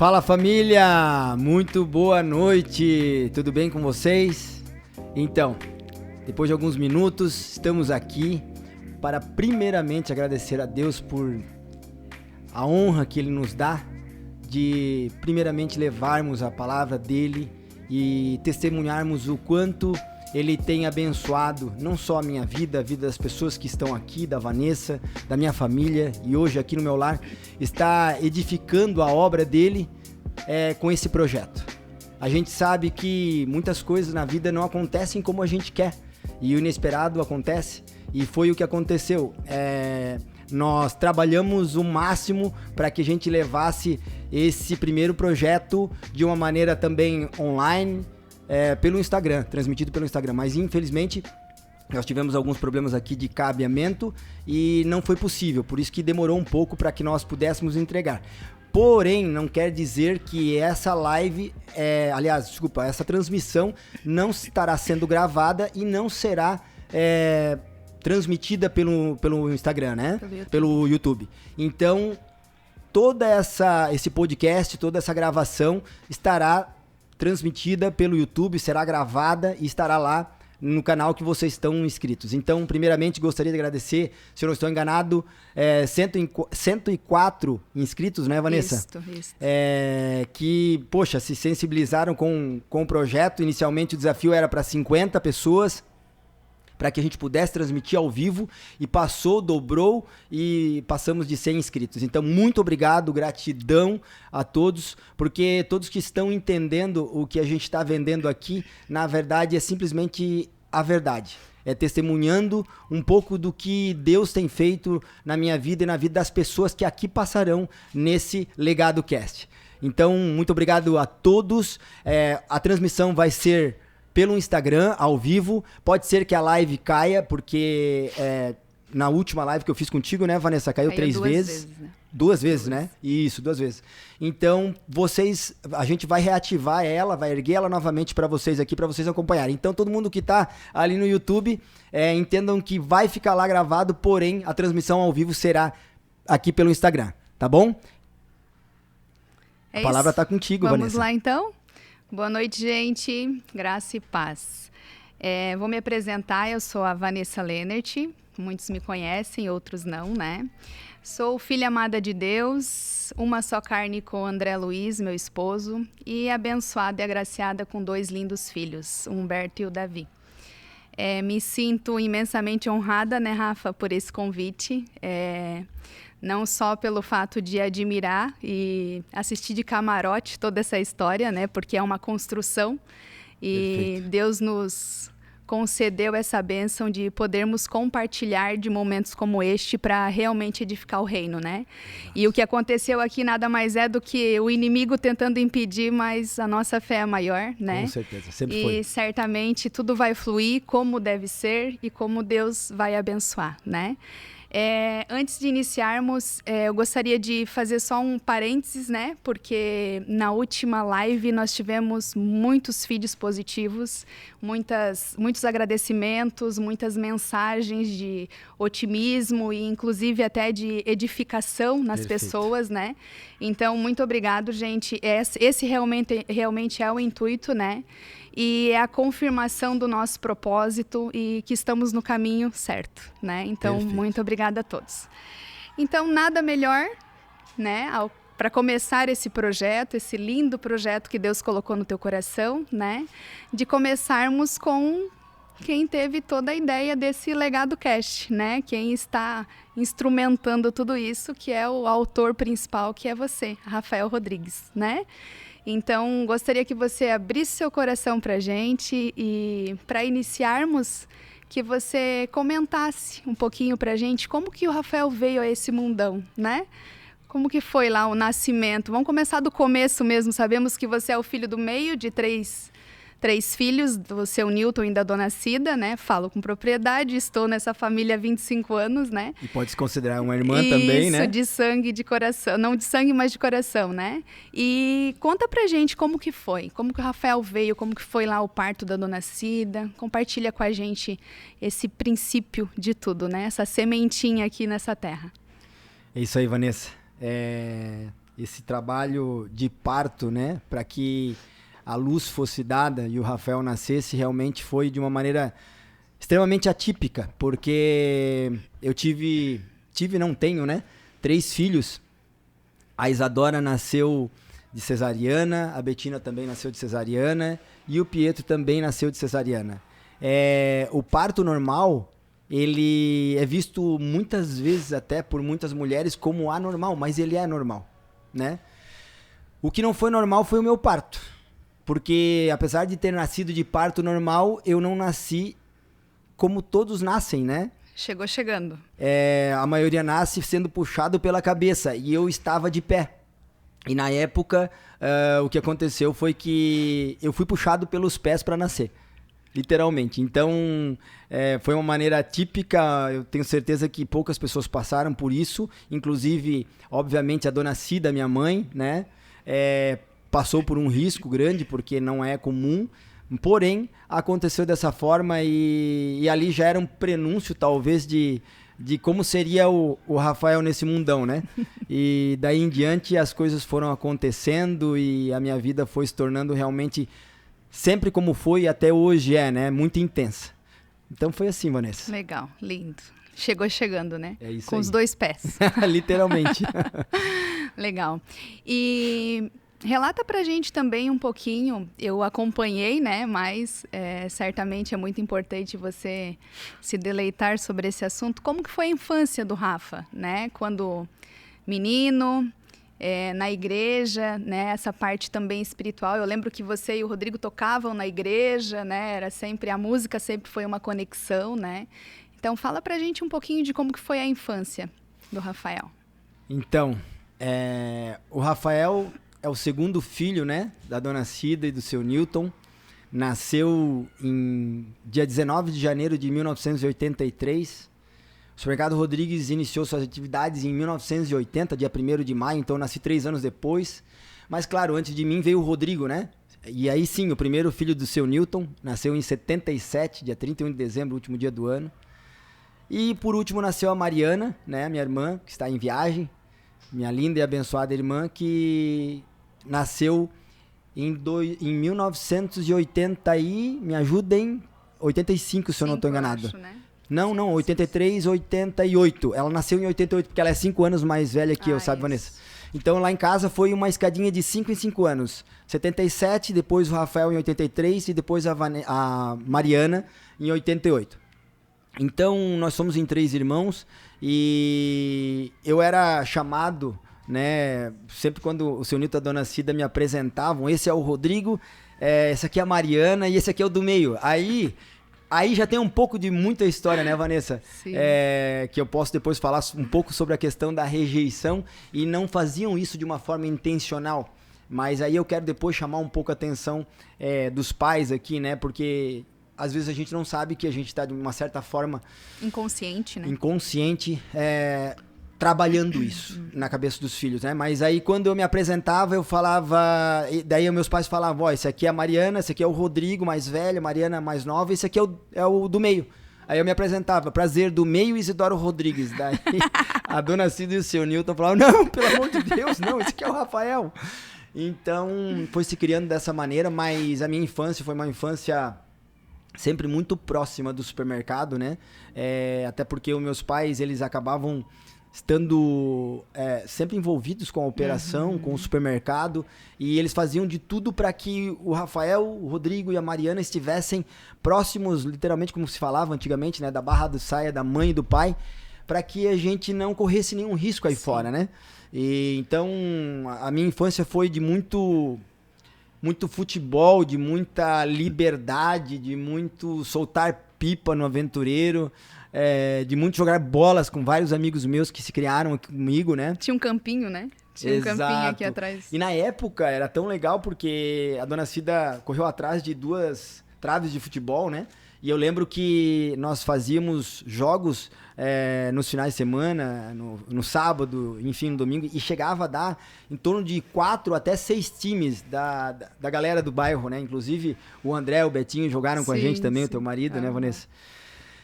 Fala família, muito boa noite, tudo bem com vocês? Então, depois de alguns minutos, estamos aqui para primeiramente agradecer a Deus por a honra que Ele nos dá de primeiramente levarmos a palavra dEle e testemunharmos o quanto Ele tem abençoado não só a minha vida, a vida das pessoas que estão aqui, da Vanessa, da minha família e hoje aqui no meu lar, está edificando a obra dEle com esse projeto. A gente sabe que muitas coisas na vida não acontecem como a gente quer e o inesperado acontece e foi o que aconteceu. Nós trabalhamos o máximo para que a gente levasse esse primeiro projeto de uma maneira também online, pelo Instagram, transmitido pelo Instagram, mas infelizmente nós tivemos alguns problemas aqui de cabeamento e não foi possível, por isso que demorou um pouco para que nós pudéssemos entregar. Porém, não quer dizer que essa live, essa transmissão não estará sendo gravada e não será transmitida pelo Instagram, né? Pelo YouTube. Então, esse podcast, toda essa gravação estará transmitida pelo YouTube, será gravada e estará lá no canal que vocês estão inscritos. Então, primeiramente, gostaria de agradecer, se eu não estou enganado, 104 inscritos, né, Vanessa? Isso. Que, poxa, se sensibilizaram com o projeto. Inicialmente, o desafio era para 50 pessoas, para que a gente pudesse transmitir ao vivo, e dobrou e passamos de 100 inscritos. Então, muito obrigado, gratidão a todos, porque todos que estão entendendo o que a gente está vendendo aqui, na verdade, é simplesmente a verdade. É testemunhando um pouco do que Deus tem feito na minha vida e na vida das pessoas que aqui passarão nesse Legado Cast. Então, muito obrigado a todos. A transmissão vai ser pelo Instagram, ao vivo. Pode ser que a live caia, porque na última live que eu fiz contigo, né, Vanessa, caiu 3 vezes. Né? Duas vezes, né? Isso, 2 vezes. Então, a gente vai reativar ela, vai erguer ela novamente para vocês aqui, para vocês acompanharem. Então, todo mundo que tá ali no YouTube, entendam que vai ficar lá gravado, porém, a transmissão ao vivo será aqui pelo Instagram, tá bom? A palavra tá contigo, Vamos Vanessa. Vamos lá, então? Boa noite, gente. Graça e paz. Vou me apresentar, eu sou a Vanessa Lehnert. Muitos me conhecem, outros não, né? Sou filha amada de Deus, uma só carne com o André Luiz, meu esposo, e abençoada e agraciada com 2 lindos filhos, o Humberto e o Davi. Me sinto imensamente honrada, né, Rafa, por esse convite. Não só pelo fato de admirar e assistir de camarote toda essa história, né? Porque é uma construção e Perfeito. Deus nos concedeu essa bênção de podermos compartilhar de momentos como este para realmente edificar o reino, né? E o que aconteceu aqui nada mais é do que o inimigo tentando impedir, mas a nossa fé é maior, né? Com certeza, sempre foi. E certamente tudo vai fluir como deve ser e como Deus vai abençoar, né? Antes de iniciarmos, eu gostaria de fazer só um parênteses, né? Porque na última live nós tivemos muitos feeds positivos, muitos agradecimentos, muitas mensagens de otimismo e inclusive até de edificação nas Perfeito. pessoas, né? Então, muito obrigado, gente. Esse realmente é o intuito, né? E é a confirmação do nosso propósito e que estamos no caminho certo, né? Então, Perfeito. Muito obrigada a todos. Então, nada melhor, né, para começar esse projeto, esse lindo projeto que Deus colocou no teu coração, né, de começarmos com quem teve toda a ideia desse Legado Cast, né? Quem está instrumentando tudo isso, que é o autor principal, que é você, Rafael Rodrigues, né? Então, gostaria que você abrisse seu coração para a gente e, para iniciarmos, que você comentasse um pouquinho para a gente como que o Rafael veio a esse mundão, né? Como que foi lá o nascimento? Vamos começar do começo mesmo. Sabemos que você é o filho do meio de três filhos, do seu Newton e da dona Cida, né? Falo com propriedade, estou nessa família há 25 anos, né? E pode se considerar uma irmã também, né? Isso, de sangue e de coração. Não de sangue, mas de coração, né? E conta pra gente como que foi, como que o Rafael veio, como que foi lá o parto da dona Cida. Compartilha com a gente esse princípio de tudo, né? Essa sementinha aqui nessa terra. É isso aí, Vanessa. esse trabalho de parto, né, para que a luz fosse dada e o Rafael nascesse, realmente foi de uma maneira extremamente atípica, porque eu não tenho, né, 3 filhos. A Isadora nasceu de cesariana, a Betina também nasceu de cesariana e o Pietro também nasceu de cesariana. O parto normal, ele é visto muitas vezes até por muitas mulheres como anormal, mas ele é normal, né? O que não foi normal foi o meu parto, porque apesar de ter nascido de parto normal, eu não nasci como todos nascem, né? Chegou chegando. A maioria nasce sendo puxado pela cabeça e eu estava de pé. E na época, o que aconteceu foi que eu fui puxado pelos pés para nascer, literalmente. Então, foi uma maneira típica, eu tenho certeza que poucas pessoas passaram por isso, inclusive, obviamente, a dona Cida, minha mãe, né, passou por um risco grande, porque não é comum, porém, aconteceu dessa forma e ali já era um prenúncio, talvez, de como seria o Rafael nesse mundão, né? E daí em diante as coisas foram acontecendo e a minha vida foi se tornando realmente sempre como foi e até hoje né? Muito intensa. Então foi assim, Vanessa. Legal, lindo. Chegou chegando, né? É isso com aí. Os 2 pés. Literalmente. Legal. E relata pra gente também um pouquinho, eu acompanhei, né, mas certamente é muito importante você se deleitar sobre esse assunto. Como que foi a infância do Rafa, né, quando menino, na igreja, né, essa parte também espiritual. Eu lembro que você e o Rodrigo tocavam na igreja, né, era sempre, a música sempre foi uma conexão, né. Então fala pra gente um pouquinho de como que foi a infância do Rafael. Então, o Rafael é o segundo filho, né, da dona Cida e do seu Newton. Nasceu em dia 19 de janeiro de 1983. O supermercado Rodrigues iniciou suas atividades em 1980, dia 1º de maio, então eu nasci 3 anos depois. Mas claro, antes de mim veio o Rodrigo, né? E aí sim, o primeiro filho do seu Newton, nasceu em 77, dia 31 de dezembro, último dia do ano. E por último nasceu a Mariana, né, minha irmã, que está em viagem. Minha linda e abençoada irmã, que nasceu em 1980 e, me ajudem, 85, se eu não estou enganado. Acho, né? Não, 83, 88. Ela nasceu em 88, porque ela é 5 anos mais velha que eu, sabe, isso. Vanessa? Então lá em casa foi uma escadinha de 5 em 5 anos. 77, depois o Rafael em 83 e depois a Mariana em 88. Então nós somos em 3 irmãos e eu era chamado, né, sempre quando o seu Nilton e a dona Cida me apresentavam, esse é o Rodrigo, esse aqui é a Mariana e esse aqui é o do meio. Aí já tem um pouco de muita história, né, Vanessa? Sim. Que eu posso depois falar um pouco sobre a questão da rejeição e não faziam isso de uma forma intencional. Mas aí eu quero depois chamar um pouco a atenção dos pais aqui, né, porque às vezes a gente não sabe que a gente está de uma certa forma inconsciente, né? Trabalhando isso na cabeça dos filhos, né? Mas aí quando eu me apresentava, eu falava, daí meus pais falavam, esse aqui é a Mariana, esse aqui é o Rodrigo mais velho, Mariana mais nova, esse aqui é o do meio. Aí eu me apresentava, prazer, do meio, Isidoro Rodrigues. Daí a dona Cida e o seu Newton falavam, não, pelo amor de Deus, não, esse aqui é o Rafael. Então foi se criando dessa maneira, mas a minha infância foi uma infância sempre muito próxima do supermercado, né? Até porque os meus pais, eles acabavam estando sempre envolvidos com a operação, com o supermercado, e eles faziam de tudo para que o Rafael, o Rodrigo e a Mariana estivessem próximos, literalmente como se falava antigamente, né? Da barra do saia da mãe e do pai, para que a gente não corresse nenhum risco aí fora, né? E, então, a minha infância foi de muito futebol, de muita liberdade, de muito soltar pipa no aventureiro, de muito jogar bolas com vários amigos meus que se criaram comigo, né? Tinha um campinho, né? Tinha um campinho aqui atrás. E na época era tão legal porque a dona Cida correu atrás de 2 traves de futebol, né? E eu lembro que nós fazíamos jogos nos finais de semana, no sábado, enfim, no domingo, e chegava a dar em torno de 4 até 6 times da galera do bairro, né? Inclusive o André, o Betinho jogaram com a gente também, o teu marido, né, Vanessa?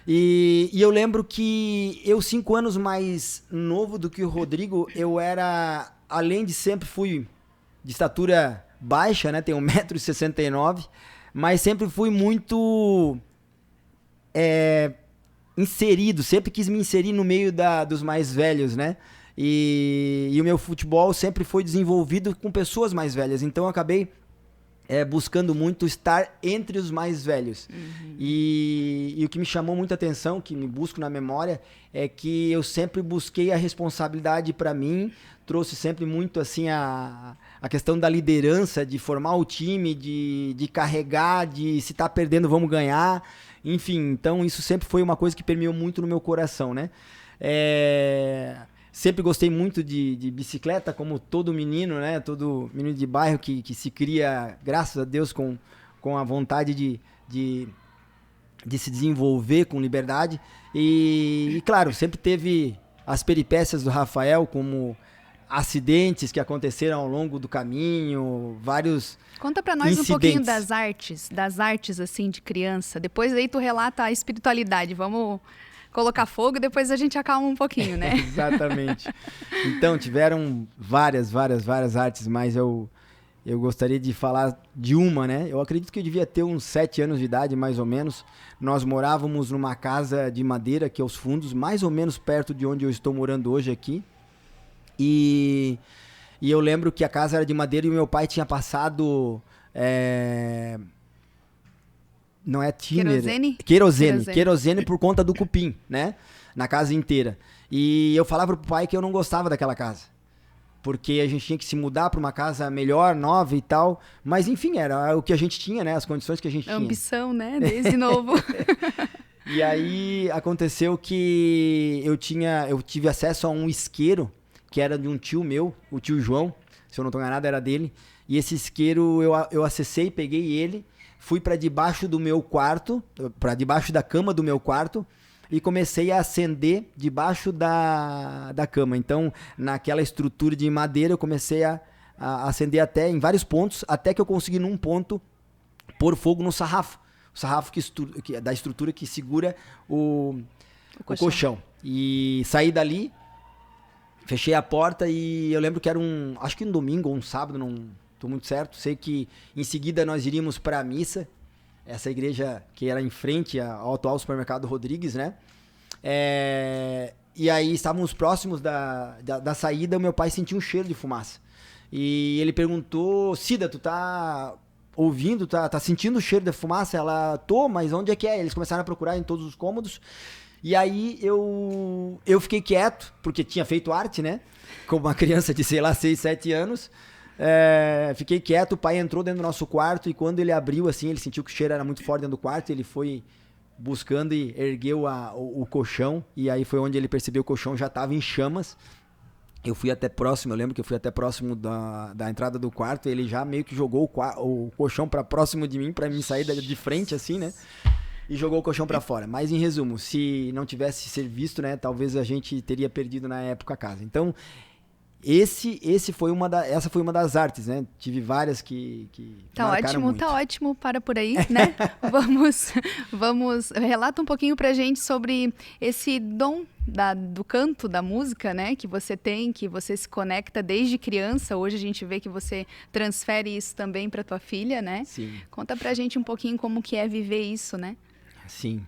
E eu lembro que eu, 5 anos mais novo do que o Rodrigo, eu era além de sempre fui de estatura baixa, né? Tenho 1,69 m, mas sempre fui muito inserido, sempre quis me inserir no meio dos mais velhos, né? E o meu futebol sempre foi desenvolvido com pessoas mais velhas, então eu acabei buscando muito estar entre os mais velhos. E o que me chamou muita atenção, que me busco na memória, é que eu sempre busquei a responsabilidade para mim, trouxe sempre muito assim a questão da liderança, de formar o time, de carregar, de se tá perdendo, vamos ganhar. Enfim, então isso sempre foi uma coisa que permeou muito no meu coração, né? Sempre gostei muito de bicicleta, como todo menino, né? Todo menino de bairro que se cria, graças a Deus, com a vontade de se desenvolver com liberdade. E, claro, sempre teve as peripécias do Rafael, como acidentes que aconteceram ao longo do caminho, vários Conta pra nós incidentes. Um pouquinho das artes assim de criança. Depois aí tu relata a espiritualidade. Vamos colocar fogo e depois a gente acalma um pouquinho, né? Exatamente. Então, tiveram várias artes, mas eu gostaria de falar de uma, né? Eu acredito que eu devia ter uns 7 anos de idade, mais ou menos. Nós morávamos numa casa de madeira, que é os fundos, mais ou menos perto de onde eu estou morando hoje aqui. E eu lembro que a casa era de madeira e o meu pai tinha passado... Não é thinner. Querosene por conta do cupim, né? Na casa inteira. E eu falava pro pai que eu não gostava daquela casa. Porque a gente tinha que se mudar para uma casa melhor, nova e tal. Mas enfim, era o que a gente tinha, né? As condições que a gente tinha. Ambição, né? Desde novo. E aí aconteceu que eu tive acesso a um isqueiro, que era de um tio meu, o tio João. Se eu não tô enganado, era dele. E esse isqueiro eu acessei, peguei ele, fui para debaixo do meu quarto, para debaixo da cama do meu quarto, e comecei a acender debaixo da cama. Então, naquela estrutura de madeira, eu comecei a acender até em vários pontos, até que eu consegui num ponto pôr fogo no sarrafo. O sarrafo da estrutura que segura o colchão. E saí dali, fechei a porta e eu lembro que era acho que um domingo ou um sábado, não tô muito certo. Sei que em seguida nós iríamos para a missa, essa igreja que era em frente ao atual supermercado Rodrigues, né? E aí estávamos próximos da saída, o meu pai sentiu um cheiro de fumaça. E ele perguntou: Cida, tu tá ouvindo, tá sentindo o cheiro de fumaça? Ela, tô, mas onde é que é? Eles começaram a procurar em todos os cômodos. E aí eu fiquei quieto, porque tinha feito arte, né? Como uma criança de, sei lá, 6, 7 anos. Fiquei quieto, o pai entrou dentro do nosso quarto e quando ele abriu, assim, ele sentiu que o cheiro era muito forte dentro do quarto, ele foi buscando e ergueu o colchão, e aí foi onde ele percebeu que o colchão já estava em chamas. Eu lembro que eu fui até próximo da entrada do quarto, ele já meio que jogou o colchão para próximo de mim, para mim sair de frente, assim, né? E jogou o colchão para fora. Mas, em resumo, se não tivesse ser visto, né, talvez a gente teria perdido na época a casa. Então, essa foi uma das artes, né? Tive várias que marcaram muito. Tá ótimo, para por aí, né? Relata um pouquinho pra gente sobre esse dom do canto, da música, né? Que você tem, que você se conecta desde criança. Hoje a gente vê que você transfere isso também pra tua filha, né? Sim. Conta pra gente um pouquinho como que é viver isso, né? Sim.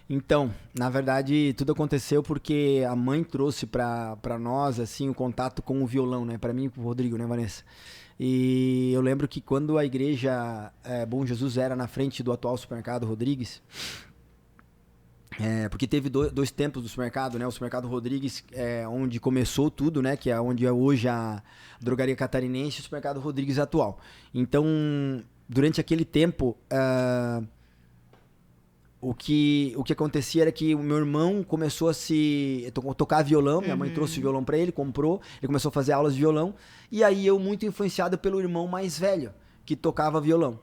Então, na verdade, tudo aconteceu porque a mãe trouxe pra nós, assim, o contato com o violão, né? Pra mim e pro Rodrigo, né, Vanessa? E eu lembro que quando a igreja Bom Jesus era na frente do atual supermercado Rodrigues, porque teve dois tempos do supermercado, né? O supermercado Rodrigues, onde começou tudo, né? Que é onde é hoje a drogaria catarinense e o supermercado Rodrigues atual. Então, durante aquele tempo... O que acontecia era que o meu irmão começou a tocar violão, minha mãe trouxe o violão pra ele, comprou, ele começou a fazer aulas de violão, e aí eu muito influenciado pelo irmão mais velho, que tocava violão.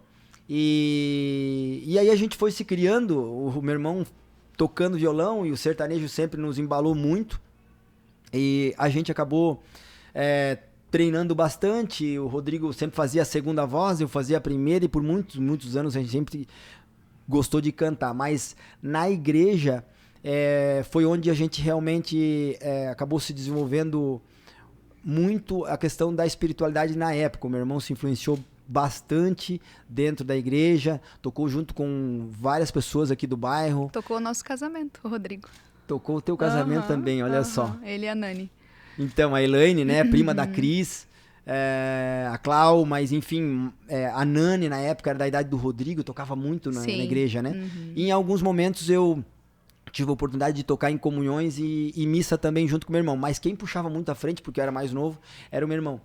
E aí a gente foi se criando, o meu irmão tocando violão, e o sertanejo sempre nos embalou muito, e a gente acabou treinando bastante, o Rodrigo sempre fazia a segunda voz, eu fazia a primeira, e por muitos, muitos anos a gente sempre... gostou de cantar, mas na igreja foi onde a gente realmente acabou se desenvolvendo muito a questão da espiritualidade na época. O meu irmão se influenciou bastante dentro da igreja, tocou junto com várias pessoas aqui do bairro. Tocou o nosso casamento, o Rodrigo. Tocou o teu casamento também, olha só. Ele e a Nani. Então, a Elaine, né, prima da Cris, a Clau, mas enfim, a Nani na época era da idade do Rodrigo, tocava muito na igreja, né? E em alguns momentos eu tive a oportunidade de tocar em comunhões e missa também junto com meu irmão, mas quem puxava muito à frente, porque eu era mais novo, era o meu irmão.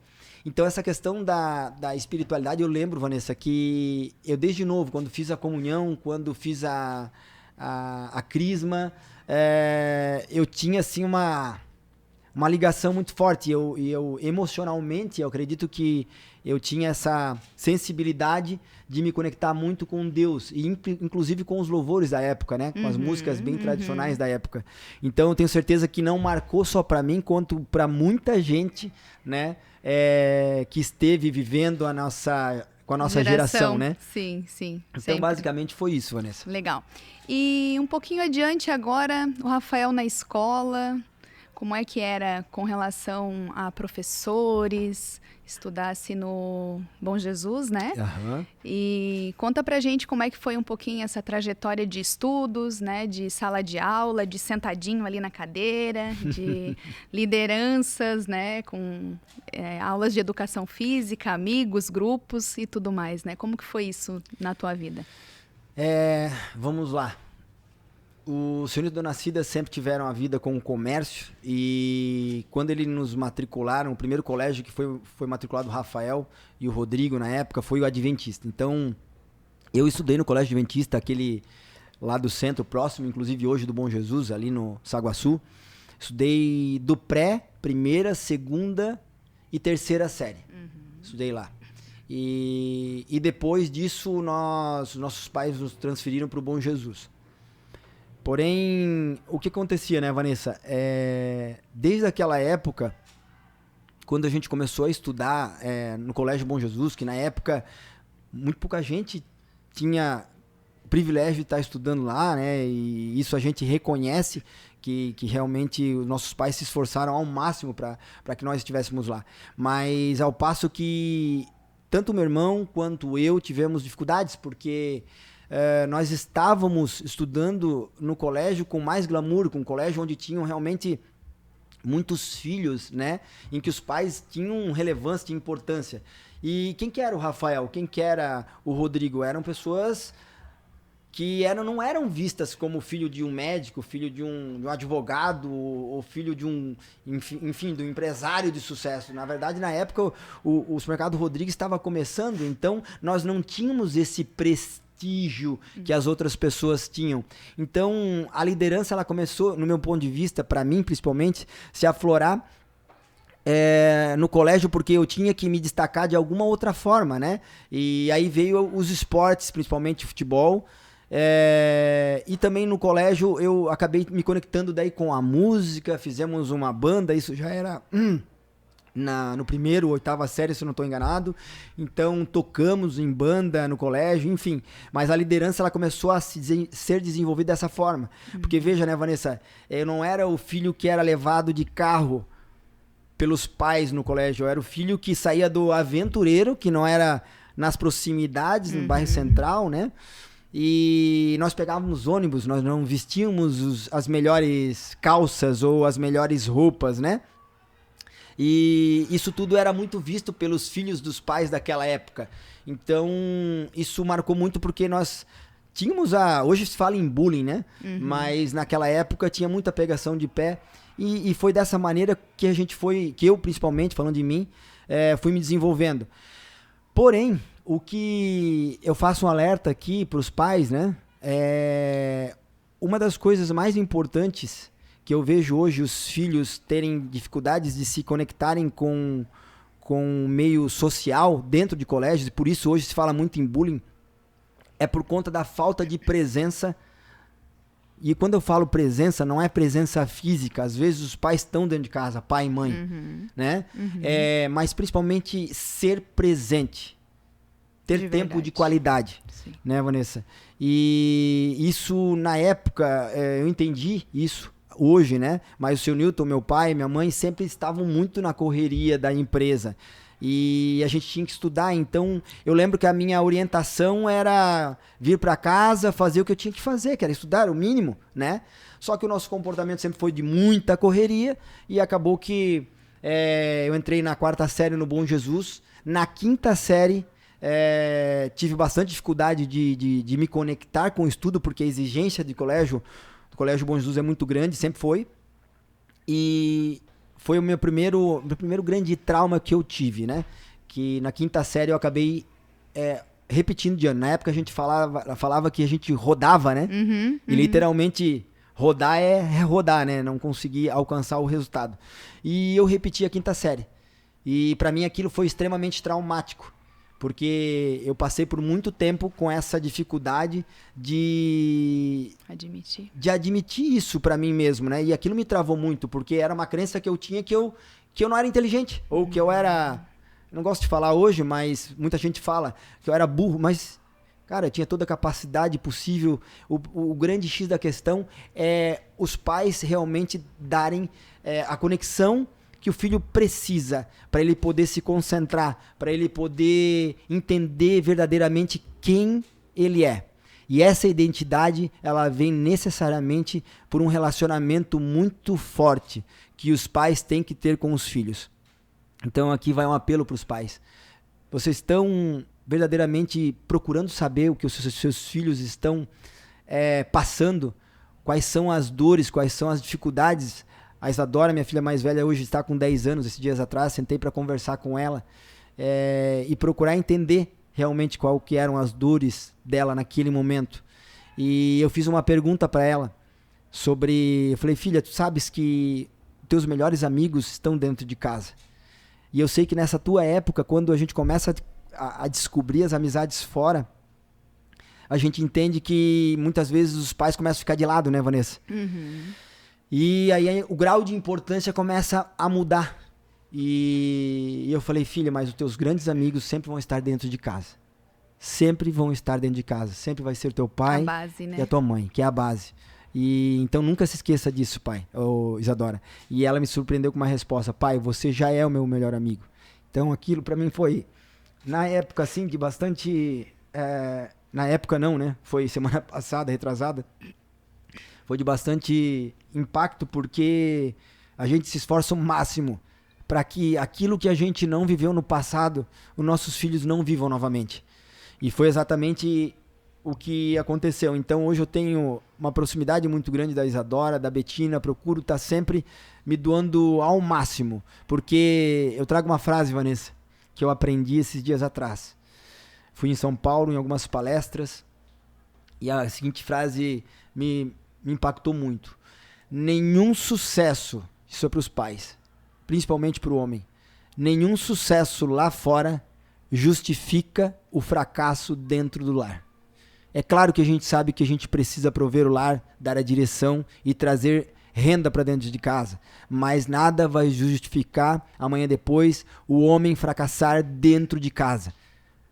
Então essa questão da espiritualidade, eu lembro, Vanessa, que eu desde novo, quando fiz a comunhão, quando fiz a crisma, eu tinha assim uma ligação muito forte. Eu emocionalmente, eu acredito que eu tinha essa sensibilidade de me conectar muito com Deus, e inclusive com os louvores da época, né? Com as músicas bem tradicionais da época. Então eu tenho certeza que não marcou só para mim, quanto para muita gente, né? Que esteve vivendo com a nossa geração, né? Sim, sim. Então sempre. basicamente foi isso, Vanessa. Legal. E um pouquinho adiante agora, o Rafael na escola, como é que era com relação a professores, estudasse no Bom Jesus, né? E conta pra gente como é que foi um pouquinho essa trajetória de estudos, né? De sala de aula, de sentadinho ali na cadeira, de lideranças, né? Com aulas de educação física, amigos, grupos e tudo mais, né? Como que foi isso na tua vida? Vamos lá. O senhor e Dona Cida sempre tiveram a vida com o comércio, e quando eles nos matricularam, o primeiro colégio que foi matriculado o Rafael e o Rodrigo na época foi o Adventista. Então, eu estudei no Colégio Adventista, aquele lá do centro, próximo, inclusive hoje do Bom Jesus, ali no Saguaçu. Estudei do pré, primeira, segunda e terceira série. Estudei lá. E depois disso, nossos pais nos transferiram para o Bom Jesus. Porém, o que acontecia, né, Vanessa? Desde aquela época, quando a gente começou a estudar no Colégio Bom Jesus, que na época muito pouca gente tinha o privilégio de estar estudando lá, né? E isso a gente reconhece, que realmente os nossos pais se esforçaram ao máximo para que nós estivéssemos lá. Mas ao passo que tanto o meu irmão quanto eu tivemos dificuldades, porque nós estávamos estudando no colégio com mais glamour, com um colégio onde tinham realmente muitos filhos, né? Em que os pais tinham relevância, tinham importância. E quem que era o Rafael? Quem que era o Rodrigo? Eram pessoas que não eram vistas como filho de um médico, filho de um advogado, ou filho de enfim, de um empresário de sucesso. Na verdade, na época, o supermercado Rodrigo estava começando, então nós não tínhamos esse prestígio que as outras pessoas tinham. Então, a liderança, ela começou, no meu ponto de vista, para mim principalmente, se aflorar no colégio, porque eu tinha que me destacar de alguma outra forma, né? E aí veio os esportes, principalmente futebol. E também no colégio eu acabei me conectando daí com a música, fizemos uma banda, isso já era no primeiro, oitava série, se eu não estou enganado. Então tocamos em banda no colégio, enfim. Mas a liderança, ela começou a ser desenvolvida dessa forma. Porque veja, né, Vanessa, eu não era o filho que era levado de carro pelos pais no colégio, eu era o filho que saía do aventureiro, que não era nas proximidades, no bairro Central, né? E nós pegávamos ônibus, nós não vestíamos as melhores calças ou as melhores roupas, né? E isso tudo era muito visto pelos filhos dos pais daquela época. Então, isso marcou muito, porque nós tínhamos hoje se fala em bullying, né? Mas naquela época tinha muita pegação de pé. E foi dessa maneira que que eu principalmente, falando de mim, fui me desenvolvendo. Porém, o que eu faço um alerta aqui para os pais, né? Uma das coisas mais importantes que eu vejo hoje os filhos terem dificuldades de se conectarem com o meio social dentro de colégios, e por isso hoje se fala muito em bullying, é por conta da falta de presença. E quando eu falo presença, não é presença física. Às vezes os pais estão dentro de casa, pai e mãe, né? Mas principalmente ser presente. Ter tempo de qualidade, né, Vanessa? E isso, na época, eu entendi isso. hoje, né? Mas o seu Newton, meu pai, minha mãe sempre estavam muito na correria da empresa. E a gente tinha que estudar, então eu lembro que a minha orientação era vir para casa, fazer o que eu tinha que fazer, que era estudar, o mínimo, né? Só que o nosso comportamento sempre foi de muita correria e acabou que eu entrei na 4ª série no Bom Jesus. Na 5ª série tive bastante dificuldade de me conectar com o estudo, porque a exigência do Colégio Bom Jesus é muito grande, sempre foi. E foi o meu primeiro grande trauma que eu tive, né? Que na 5ª série eu acabei repetindo de ano. Na época a gente falava que a gente rodava, né? E literalmente rodar é rodar, né? Não consegui alcançar o resultado. E eu repeti a 5ª série. E pra mim aquilo foi extremamente traumático. Porque eu passei por muito tempo com essa dificuldade de admitir isso pra mim mesmo, né? E aquilo me travou muito, porque era uma crença que eu tinha que eu não era inteligente. Ou que eu era... Não gosto de falar hoje, mas muita gente fala que eu era burro. Mas, cara, eu tinha toda a capacidade possível. O grande X da questão é os pais realmente darem a conexão que o filho precisa para ele poder se concentrar, para ele poder entender verdadeiramente quem ele é. E essa identidade, ela vem necessariamente por um relacionamento muito forte que os pais têm que ter com os filhos. Então aqui vai um apelo para os pais. Vocês estão verdadeiramente procurando saber o que os seus filhos estão passando? Quais são as dores, quais são as dificuldades? A Isadora, minha filha mais velha, hoje está com 10 anos, esses dias atrás, sentei para conversar com ela e procurar entender realmente qual que eram as dores dela naquele momento. E eu fiz uma pergunta para ela eu falei, filha, tu sabes que teus melhores amigos estão dentro de casa. E eu sei que nessa tua época, quando a gente começa a descobrir as amizades fora, a gente entende que muitas vezes os pais começam a ficar de lado, né, Vanessa? E aí o grau de importância começa a mudar. E eu falei, filha, mas os teus grandes amigos sempre vão estar dentro de casa. Sempre vão estar dentro de casa. Sempre vai ser teu pai, a base, né? E a tua mãe, que é a base. E então nunca se esqueça disso, pai, Isadora. E ela me surpreendeu com uma resposta: pai, você já é o meu melhor amigo. Então aquilo pra mim foi, na época assim, de bastante... na época não, né? Foi semana passada, retrasada. Foi de bastante impacto, porque a gente se esforça o máximo para que aquilo que a gente não viveu no passado, os nossos filhos não vivam novamente. E foi exatamente o que aconteceu. Então hoje eu tenho uma proximidade muito grande da Isadora, da Betina, procuro estar sempre me doando ao máximo, porque eu trago uma frase, Vanessa, que eu aprendi esses dias atrás. Fui em São Paulo em algumas palestras e a seguinte frase me impactou muito: nenhum sucesso, isso é para os pais, principalmente para o homem, nenhum sucesso lá fora justifica o fracasso dentro do lar. É claro que a gente sabe que a gente precisa prover o lar, dar a direção e trazer renda para dentro de casa, mas nada vai justificar amanhã depois o homem fracassar dentro de casa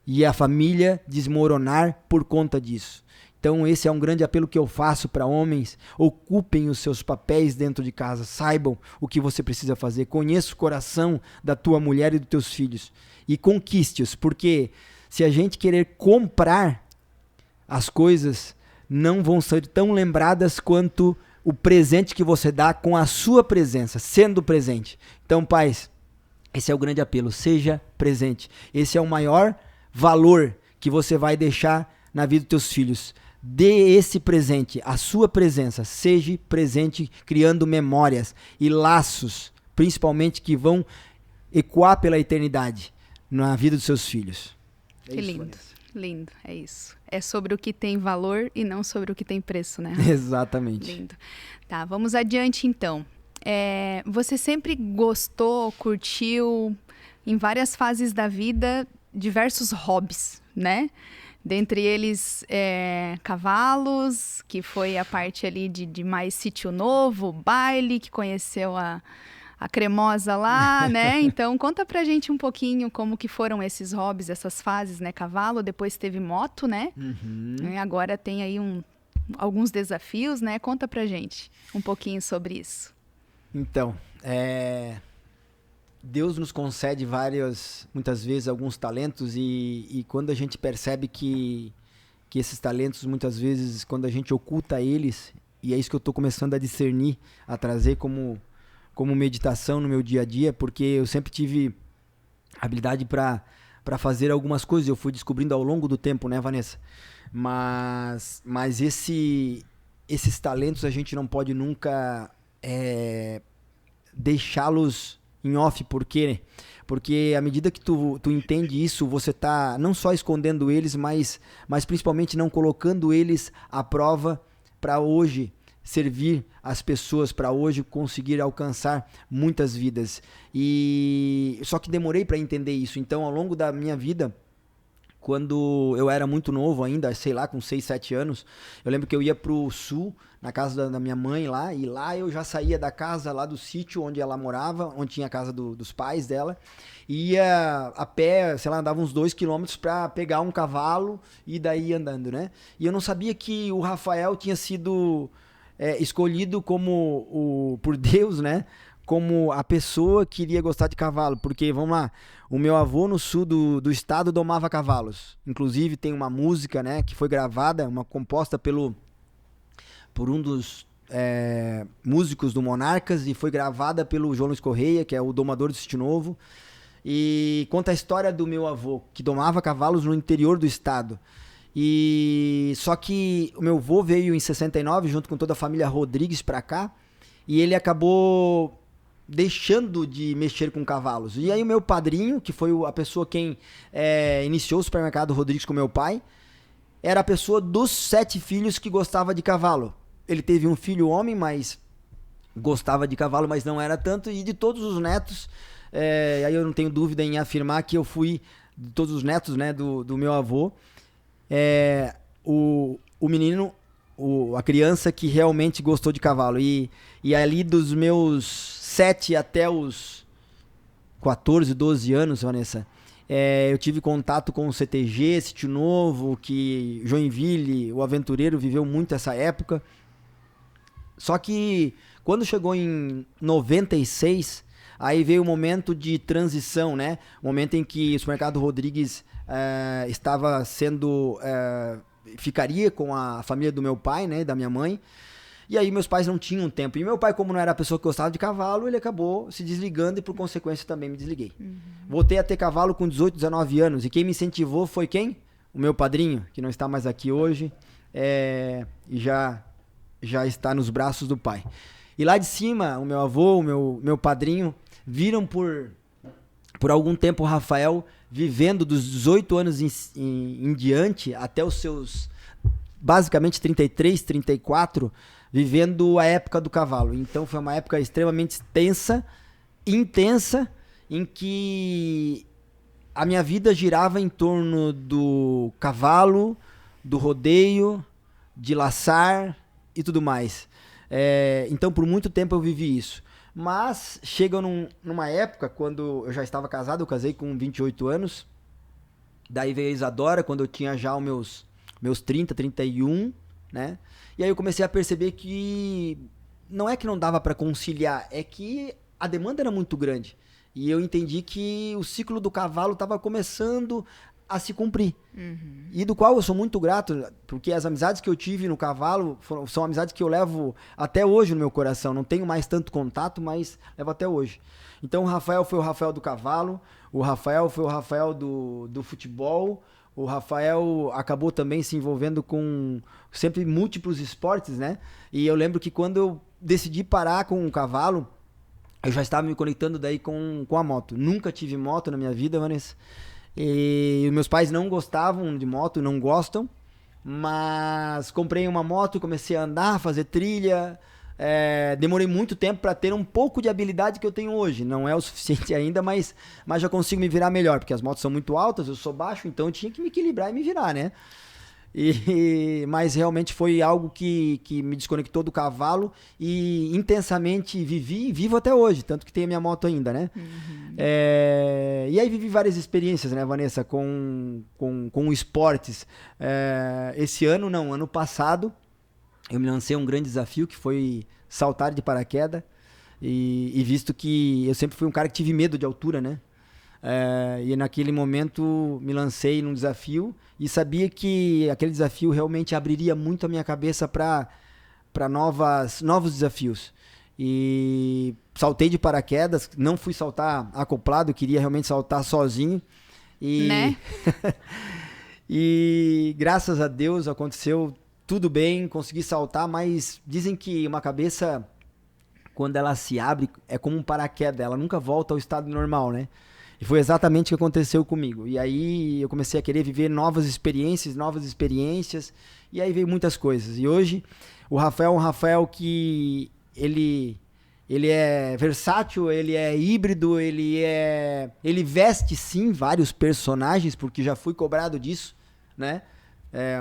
e a família desmoronar por conta disso. Então esse é um grande apelo que eu faço para homens: ocupem os seus papéis dentro de casa, saibam o que você precisa fazer, conheça o coração da tua mulher e dos teus filhos e conquiste-os, porque se a gente querer comprar, as coisas não vão ser tão lembradas quanto o presente que você dá com a sua presença, sendo presente. Então, pais, esse é o grande apelo: seja presente. Esse é o maior valor que você vai deixar na vida dos teus filhos. Dê esse presente, a sua presença. Seja presente, criando memórias e laços, principalmente, que vão ecoar pela eternidade na vida dos seus filhos. Que lindo. Vanessa. Lindo, é isso. É sobre o que tem valor e não sobre o que tem preço, né? Exatamente. Lindo. Tá, vamos adiante então. Você sempre gostou, curtiu, em várias fases da vida, diversos hobbies, né? Dentre eles, cavalos, que foi a parte ali de mais sítio novo, baile, que conheceu a cremosa lá, né? Então, conta pra gente um pouquinho como que foram esses hobbies, essas fases, né? Cavalo, depois teve moto, né? Agora tem aí alguns desafios, né? Conta pra gente um pouquinho sobre isso. Então, Deus nos concede muitas vezes, alguns talentos e quando a gente percebe que esses talentos, muitas vezes, quando a gente oculta eles, e é isso que eu estou começando a discernir, a trazer como meditação no meu dia a dia, porque eu sempre tive habilidade para fazer algumas coisas, eu fui descobrindo ao longo do tempo, né, Vanessa? Mas esses talentos a gente não pode nunca deixá-los em off, por quê? Porque à medida que tu entende isso, você tá não só escondendo eles, mas principalmente não colocando eles à prova para hoje servir as pessoas, para hoje conseguir alcançar muitas vidas. E só que demorei para entender isso. Então, ao longo da minha vida, quando eu era muito novo ainda, sei lá, com 6, 7 anos, eu lembro que eu ia pro sul, na casa da minha mãe lá, e lá eu já saía da casa lá do sítio onde ela morava, onde tinha a casa dos pais dela, e ia a pé, sei lá, andava uns 2 quilômetros para pegar um cavalo e daí ia andando, né? E eu não sabia que o Rafael tinha sido escolhido por Deus, né? Como a pessoa que iria gostar de cavalo, porque, vamos lá, o meu avô no sul do estado domava cavalos, inclusive tem uma música, né, que foi gravada, composta por um dos músicos do Monarcas e foi gravada pelo João Luiz Correia, que é o domador do Sítio Novo, e conta a história do meu avô, que domava cavalos no interior do estado. E só que o meu avô veio em 69, junto com toda a família Rodrigues para cá, e ele acabou deixando de mexer com cavalos. E aí o meu padrinho, que foi a pessoa quem iniciou o supermercado Rodrigues com meu pai, era a pessoa dos 7 filhos que gostava de cavalo. Ele teve um filho homem, mas gostava de cavalo, mas não era tanto. E de todos os netos, aí eu não tenho dúvida em afirmar que eu fui, de todos os netos, né, do meu avô, o menino, a criança que realmente gostou de cavalo. E ali dos meus 7 até os 14, 12 anos, Vanessa, eu tive contato com o CTG, Sítio Novo, que Joinville, o Aventureiro, viveu muito essa época. Só que quando chegou em 96, aí veio o momento de transição, né? O momento em que o supermercado Rodrigues estava sendo... ficaria com a família do meu pai, né, da minha mãe. E aí meus pais não tinham tempo. E meu pai, como não era a pessoa que gostava de cavalo, ele acabou se desligando e por consequência também me desliguei. Voltei a ter cavalo com 18, 19 anos. E quem me incentivou foi quem? O meu padrinho, que não está mais aqui hoje. E já está nos braços do pai. E lá de cima, o meu avô, o meu padrinho, viram por algum tempo o Rafael vivendo dos 18 anos em diante até os seus, basicamente, 33, 34, vivendo a época do cavalo. Então foi uma época extremamente intensa, em que a minha vida girava em torno do cavalo, do rodeio, de laçar e tudo mais. Então por muito tempo eu vivi isso. Mas chega numa época, quando eu já estava casado, eu casei com 28 anos, daí veio a Isadora, quando eu tinha já os meus 30, 31, né? E aí eu comecei a perceber que não é que não dava para conciliar, é que a demanda era muito grande. E eu entendi que o ciclo do cavalo estava começando a se cumprir. E do qual eu sou muito grato, porque as amizades que eu tive no cavalo são amizades que eu levo até hoje no meu coração. Não tenho mais tanto contato, mas levo até hoje. Então o Rafael foi o Rafael do cavalo, o Rafael foi o Rafael do futebol, o Rafael acabou também se envolvendo com sempre múltiplos esportes, né? E eu lembro que quando eu decidi parar com o cavalo, eu já estava me conectando daí com a moto. Nunca tive moto na minha vida, Vanessa. E meus pais não gostavam de moto, não gostam, mas comprei uma moto, comecei a andar, fazer trilha. Demorei muito tempo para ter um pouco de habilidade que eu tenho hoje. Não é o suficiente ainda, mas já consigo me virar melhor, porque as motos são muito altas, eu sou baixo, então eu tinha que me equilibrar e me virar, né? Mas realmente foi algo que me desconectou do cavalo e intensamente vivi e vivo até hoje, tanto que tenho a minha moto ainda, né? E aí vivi várias experiências, né, Vanessa, com esportes. Esse ano não, ano passado eu me lancei a um grande desafio, que foi saltar de paraquedas. E visto que eu sempre fui um cara que tive medo de altura, né? E naquele momento me lancei num desafio e sabia que aquele desafio realmente abriria muito a minha cabeça para novos desafios. E saltei de paraquedas, não fui saltar acoplado, queria realmente saltar sozinho. Né? E graças a Deus aconteceu tudo bem, consegui saltar, mas dizem que uma cabeça, quando ela se abre, é como um paraquedas, ela nunca volta ao estado normal, né? E foi exatamente o que aconteceu comigo. E aí eu comecei a querer viver novas experiências, e aí veio muitas coisas. E hoje o Rafael é um Rafael que ele é versátil, ele é híbrido, ele veste sim vários personagens, porque já fui cobrado disso, né?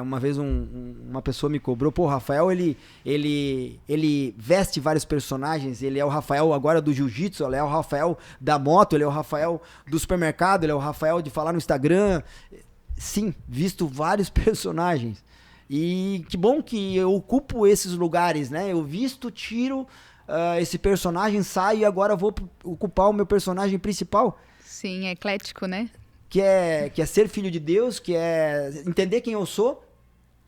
Uma vez uma pessoa me cobrou, pô, o Rafael, ele veste vários personagens, ele é o Rafael agora do jiu-jitsu, ele é o Rafael da moto, ele é o Rafael do supermercado, ele é o Rafael de falar no Instagram. Sim, visto vários personagens. E que bom que eu ocupo esses lugares, né? Eu visto, tiro esse personagem, saio e agora vou ocupar o meu personagem principal. Sim, é eclético, né? Que é ser filho de Deus, que é entender quem eu sou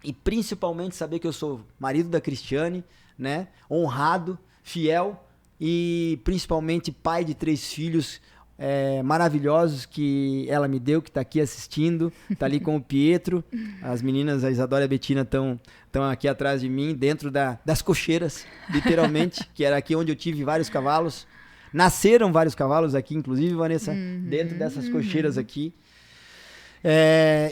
e principalmente saber que eu sou marido da Cristiane, né? Honrado, fiel e principalmente pai de 3 filhos maravilhosos que ela me deu, que tá aqui assistindo, tá ali com o Pietro, as meninas, a Isadora e a Betina estão aqui atrás de mim, dentro das cocheiras, literalmente, que era aqui onde eu tive vários cavalos. Nasceram vários cavalos aqui, inclusive, Vanessa, dentro dessas cocheiras aqui.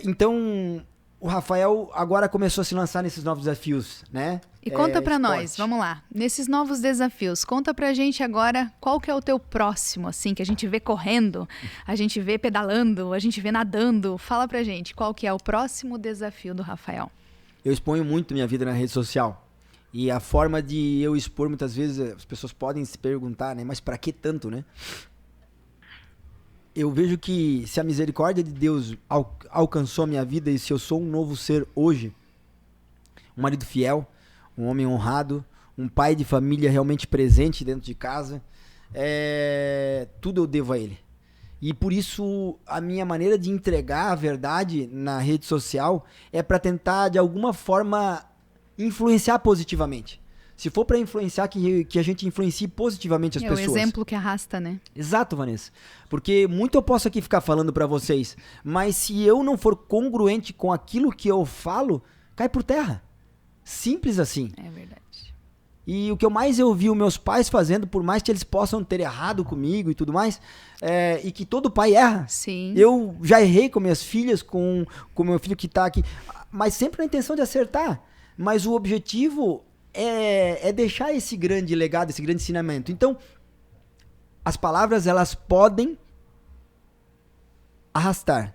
Então, o Rafael agora começou a se lançar nesses novos desafios, né? E conta pra nós, vamos lá, nesses novos desafios, conta pra gente agora qual que é o teu próximo, assim, que a gente vê correndo, a gente vê pedalando, a gente vê nadando. Fala pra gente, qual que é o próximo desafio do Rafael? Eu exponho muito minha vida na rede social. E a forma de eu expor, muitas vezes, as pessoas podem se perguntar, né? Mas pra que tanto, né? Eu vejo que se a misericórdia de Deus alcançou a minha vida e se eu sou um novo ser hoje, um marido fiel, um homem honrado, um pai de família realmente presente dentro de casa, tudo eu devo a ele. E por isso a minha maneira de entregar a verdade na rede social é para tentar, de alguma forma, influenciar positivamente. Se for para influenciar, que a gente influencie positivamente as pessoas. É o exemplo que arrasta, né? Exato, Vanessa. Porque muito eu posso aqui ficar falando para vocês, mas se eu não for congruente com aquilo que eu falo, cai por terra. Simples assim. É verdade. E o que eu mais eu vi os meus pais fazendo, por mais que eles possam ter errado comigo e tudo mais, e que todo pai erra. Sim. Eu já errei com minhas filhas, com meu filho que tá aqui, mas sempre na intenção de acertar. Mas o objetivo é deixar esse grande legado, esse grande ensinamento. Então, as palavras, elas podem arrastar.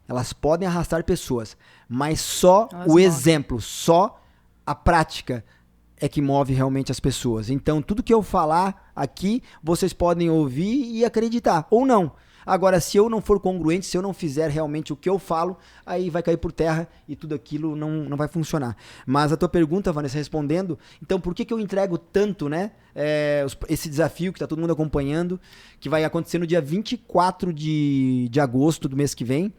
Elas podem arrastar pessoas. Mas só o exemplo, só a prática é que move realmente as pessoas. Então, tudo que eu falar aqui, vocês podem ouvir e acreditar, ou não. Agora, se eu não for congruente, se eu não fizer realmente o que eu falo, aí vai cair por terra e tudo aquilo não vai funcionar. Mas a tua pergunta, Vanessa, respondendo, então por que eu entrego tanto, né? Esse desafio que está todo mundo acompanhando, que vai acontecer no dia 24 de agosto do mês que vem.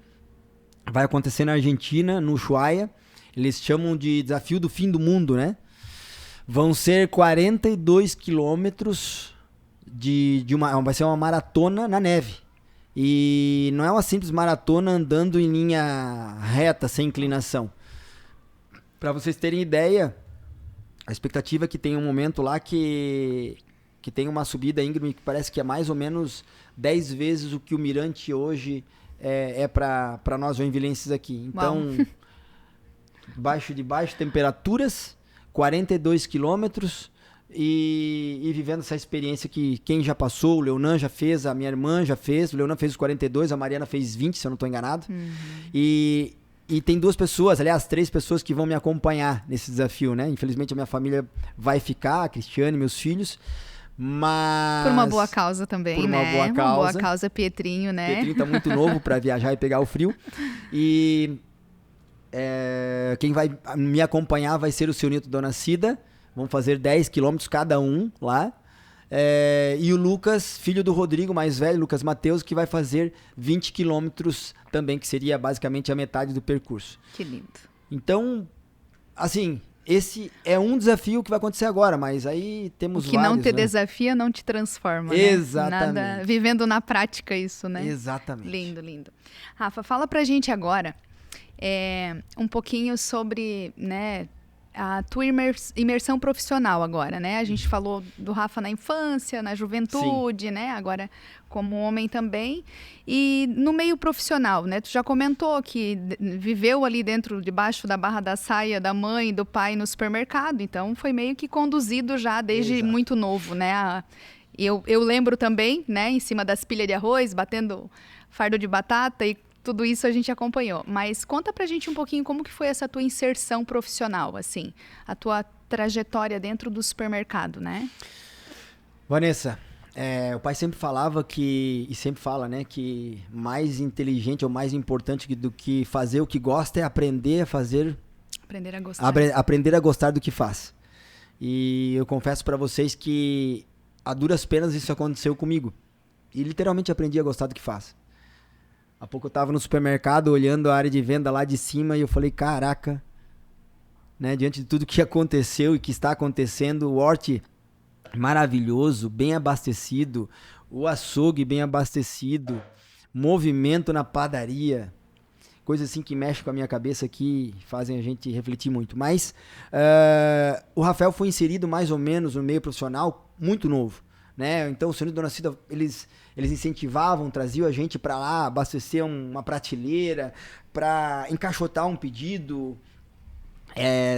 Vai acontecer na Argentina, no Ushuaia. Eles chamam de desafio do fim do mundo, né? Vão ser 42 quilômetros vai ser uma maratona na neve. E não é uma simples maratona andando em linha reta, sem inclinação. Para vocês terem ideia, a expectativa é que tem um momento lá que tem uma subida íngreme que parece que é mais ou menos 10 vezes o que o Mirante hoje para nós joinvilenses aqui. Então, baixo temperaturas, 42 quilômetros e vivendo essa experiência que quem já passou, o Leonan já fez, a minha irmã já fez, o Leonan fez os 42, a Mariana fez 20, se eu não estou enganado. E tem 2 pessoas, aliás, 3 pessoas que vão me acompanhar nesse desafio, né? Infelizmente a minha família vai ficar, a Cristiane, meus filhos, mas... Por uma boa causa também, por né? Uma boa causa. Uma boa causa, Pietrinho, né? Pietrinho tá muito novo para viajar e pegar o frio. E Quem vai me acompanhar vai ser o seu Nilton e Dona Cida. Vamos fazer 10 quilômetros cada um lá. E o Lucas, filho do Rodrigo, mais velho, Lucas Mateus, que vai fazer 20 quilômetros também, que seria basicamente a metade do percurso. Que lindo. Então, assim, esse é um desafio que vai acontecer agora, mas aí temos vários. O que vários, não te né? desafia não te transforma, né? Exatamente. Vivendo na prática isso, né? Exatamente. Lindo, lindo. Rafa, fala pra gente agora um pouquinho sobre, né, a tua imersão profissional agora, né? A gente falou do Rafa na infância, na juventude, né? Agora como homem também. E no meio profissional, né? Tu já comentou que viveu ali debaixo da barra da saia da mãe e do pai no supermercado. Então, foi meio que conduzido já desde muito novo, né? Eu lembro também, né? Em cima das pilhas de arroz, batendo fardo de batata e tudo isso a gente acompanhou. Mas conta pra gente um pouquinho como que foi essa tua inserção profissional, assim, a tua trajetória dentro do supermercado, né? Vanessa, o pai sempre falava e sempre fala, né, que mais inteligente ou mais importante do que fazer o que gosta é aprender a fazer... Aprender a gostar. Aprender a gostar do que faz. E eu confesso pra vocês que a duras penas isso aconteceu comigo. E literalmente aprendi a gostar do que faz. Há pouco eu tava no supermercado olhando a área de venda lá de cima e eu falei, caraca, né, diante de tudo que aconteceu e que está acontecendo, o horte maravilhoso, bem abastecido, o açougue bem abastecido, movimento na padaria, coisas assim que mexem com a minha cabeça que fazem a gente refletir muito. Mas o Rafael foi inserido mais ou menos no meio profissional muito novo, né? Então o senhor e a Dona Cida, eles incentivavam, traziam a gente para lá, abastecer uma prateleira, para encaixotar um pedido.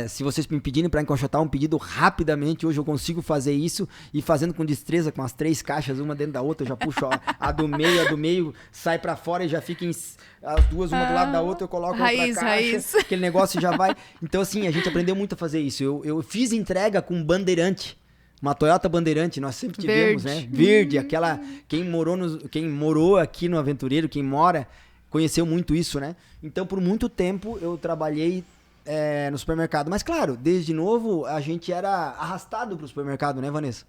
Se vocês me pedirem para encaixotar um pedido rapidamente, hoje eu consigo fazer isso e fazendo com destreza, com as 3 caixas, uma dentro da outra, eu já puxo a do meio sai para fora e já fica as duas, uma do lado da outra, eu coloco outra caixa, aquele negócio já vai. Então assim, a gente aprendeu muito a fazer isso. Eu fiz entrega com Bandeirante. Uma Toyota Bandeirante, nós sempre tivemos, né? Verde, aquela... Quem morou aqui no Aventureiro, quem mora, conheceu muito isso, né? Então, por muito tempo, eu trabalhei no supermercado. Mas, claro, desde novo, a gente era arrastado pro supermercado, né, Vanessa?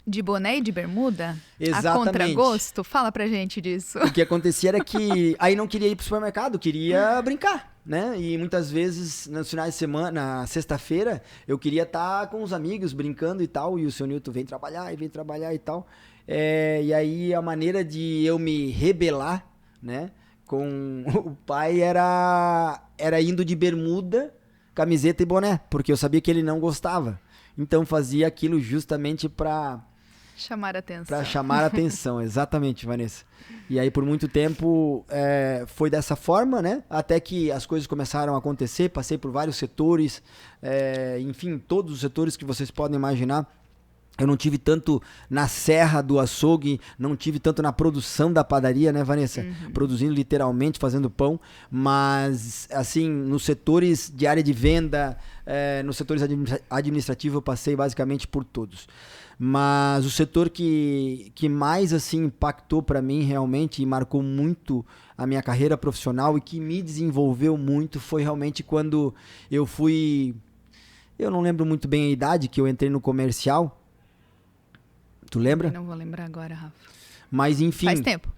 De boné e de bermuda? Exatamente. A contragosto? Fala pra gente disso. O que acontecia era que aí não queria ir pro supermercado, queria brincar, né? E muitas vezes, nos finais de semana, na sexta-feira, eu queria estar com os amigos, brincando e tal, e o seu Nilton vem trabalhar e tal. E aí a maneira de eu me rebelar, né, com o pai era indo de bermuda, camiseta e boné, porque eu sabia que ele não gostava. Então fazia aquilo justamente para chamar a atenção. Para chamar a atenção, exatamente, Vanessa. E aí, por muito tempo, foi dessa forma, né? Até que as coisas começaram a acontecer, passei por vários setores, enfim, todos os setores que vocês podem imaginar. Eu não tive tanto na serra do açougue, não tive tanto na produção da padaria, né, Vanessa? Uhum. Produzindo literalmente, fazendo pão, mas, assim, nos setores de área de venda, nos setores administrativos, eu passei basicamente por todos. Mas o setor que mais, assim, impactou para mim realmente e marcou muito a minha carreira profissional e que me desenvolveu muito foi realmente quando eu fui... Eu não lembro muito bem a idade que eu entrei no comercial. Tu lembra? Eu não vou lembrar agora, Rafa. Mas, enfim... Faz tempo.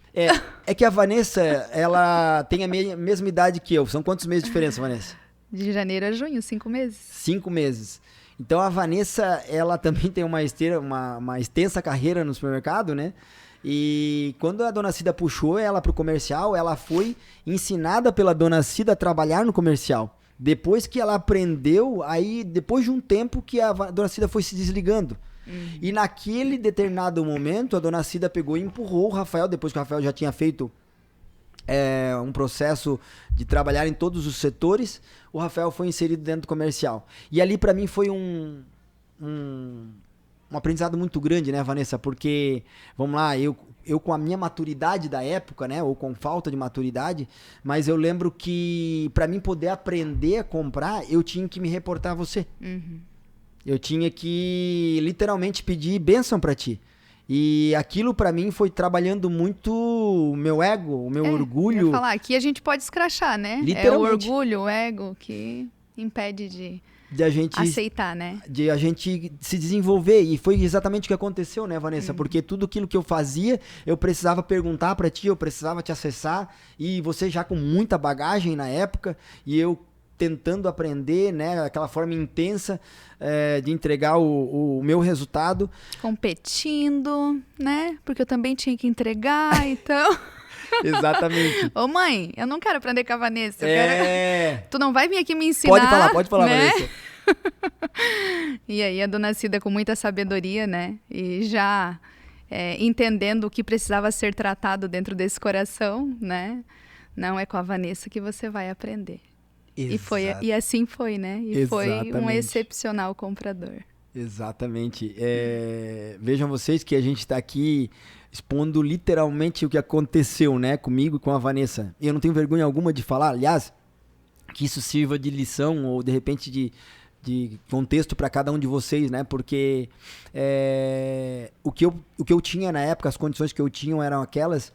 É que a Vanessa, ela tem a mesma idade que eu. São quantos meses de diferença, Vanessa? De janeiro a junho, 5 meses. 5 meses. Então, a Vanessa, ela também tem uma extensa carreira no supermercado, né? E quando a Dona Cida puxou ela pro comercial, ela foi ensinada pela Dona Cida a trabalhar no comercial. Depois que ela aprendeu, aí depois de um tempo que a Dona Cida foi se desligando. Uhum. E naquele determinado momento, a Dona Cida pegou e empurrou o Rafael, depois que o Rafael já tinha feito um processo de trabalhar em todos os setores, o Rafael foi inserido dentro do comercial. E ali para mim foi um aprendizado muito grande, né, Vanessa? Porque, vamos lá, eu com a minha maturidade da época, né, ou com falta de maturidade, mas eu lembro que para mim poder aprender a comprar, eu tinha que me reportar a você. Uhum. Eu tinha que literalmente pedir bênção para ti. E aquilo pra mim foi trabalhando muito o meu ego, o meu orgulho. Eu ia falar, aqui a gente pode escrachar, né? É o orgulho, o ego que impede de a gente aceitar, né? De a gente se desenvolver. E foi exatamente o que aconteceu, né, Vanessa? Porque tudo aquilo que eu fazia, eu precisava perguntar pra ti, eu precisava te acessar. E você já com muita bagagem na época, e eu tentando aprender, né, aquela forma intensa de entregar o meu resultado. Competindo, né? Porque eu também tinha que entregar, então... Exatamente. Ô mãe, eu não quero aprender com a Vanessa. Tu não vai vir aqui me ensinar. Pode falar, né? Vanessa. E aí a dona Cida com muita sabedoria, né? E já entendendo o que precisava ser tratado dentro desse coração, né? Não é com a Vanessa que você vai aprender. E assim foi, né? E foi um excepcional comprador. Exatamente. Vejam vocês que a gente está aqui expondo literalmente o que aconteceu, né, comigo e com a Vanessa. E eu não tenho vergonha alguma de falar, aliás, que isso sirva de lição ou de repente de contexto para cada um de vocês, né? Porque o que eu tinha na época, as condições que eu tinha eram aquelas.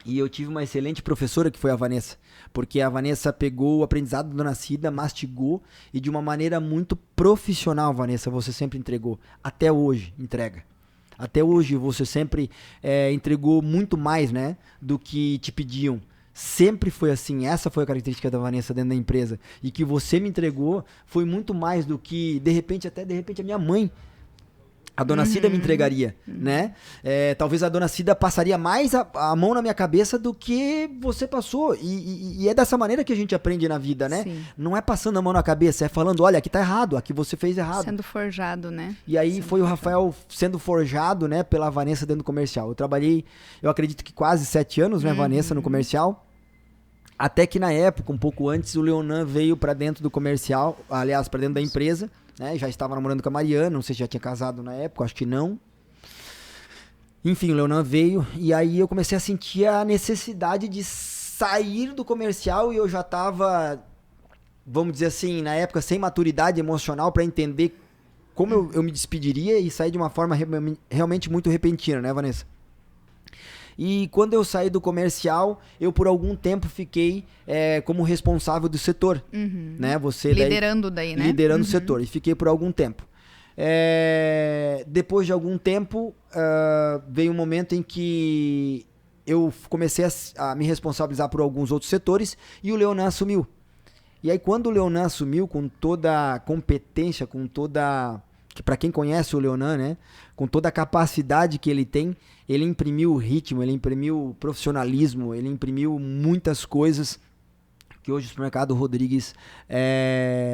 E eu tive uma excelente professora que foi a Vanessa, porque a Vanessa pegou o aprendizado da Dona Cida, mastigou e de uma maneira muito profissional, Vanessa, você sempre entregou. Até hoje, entrega. Até hoje você sempre entregou muito mais, né, do que te pediam. Sempre foi assim, essa foi a característica da Vanessa dentro da empresa. E que você me entregou foi muito mais do que, de repente, a minha mãe. A Dona Cida me entregaria, né? Talvez a Dona Cida passaria mais a mão na minha cabeça do que você passou. E é dessa maneira que a gente aprende na vida, né? Sim. Não é passando a mão na cabeça, é falando, olha, aqui tá errado, aqui você fez errado. Sendo forjado, né? E aí foi o Rafael sendo forjado, né, pela Vanessa dentro do comercial. Eu trabalhei, eu acredito que quase 7 anos, né, Vanessa, no comercial. Até que na época, um pouco antes, o Leonan veio pra dentro do comercial, aliás, pra dentro da empresa. Né, já estava namorando com a Mariana, não sei se já tinha casado na época, acho que não. Enfim, o Leonan veio e aí eu comecei a sentir a necessidade de sair do comercial e eu já estava, vamos dizer assim, na época sem maturidade emocional para entender como eu me despediria e sair de uma forma realmente muito repentina, né, Vanessa? E quando eu saí do comercial, eu por algum tempo fiquei como responsável do setor. Né? Você liderando daí, né? Liderando o setor. E fiquei por algum tempo. Depois de algum tempo, veio um momento em que eu comecei a me responsabilizar por alguns outros setores e o Leonan assumiu. E aí quando o Leonan assumiu com toda a competência, com toda... que para quem conhece o Leonan, né, com toda a capacidade que ele tem, ele imprimiu ritmo, ele imprimiu profissionalismo, ele imprimiu muitas coisas que hoje o Supermercado Rodrigues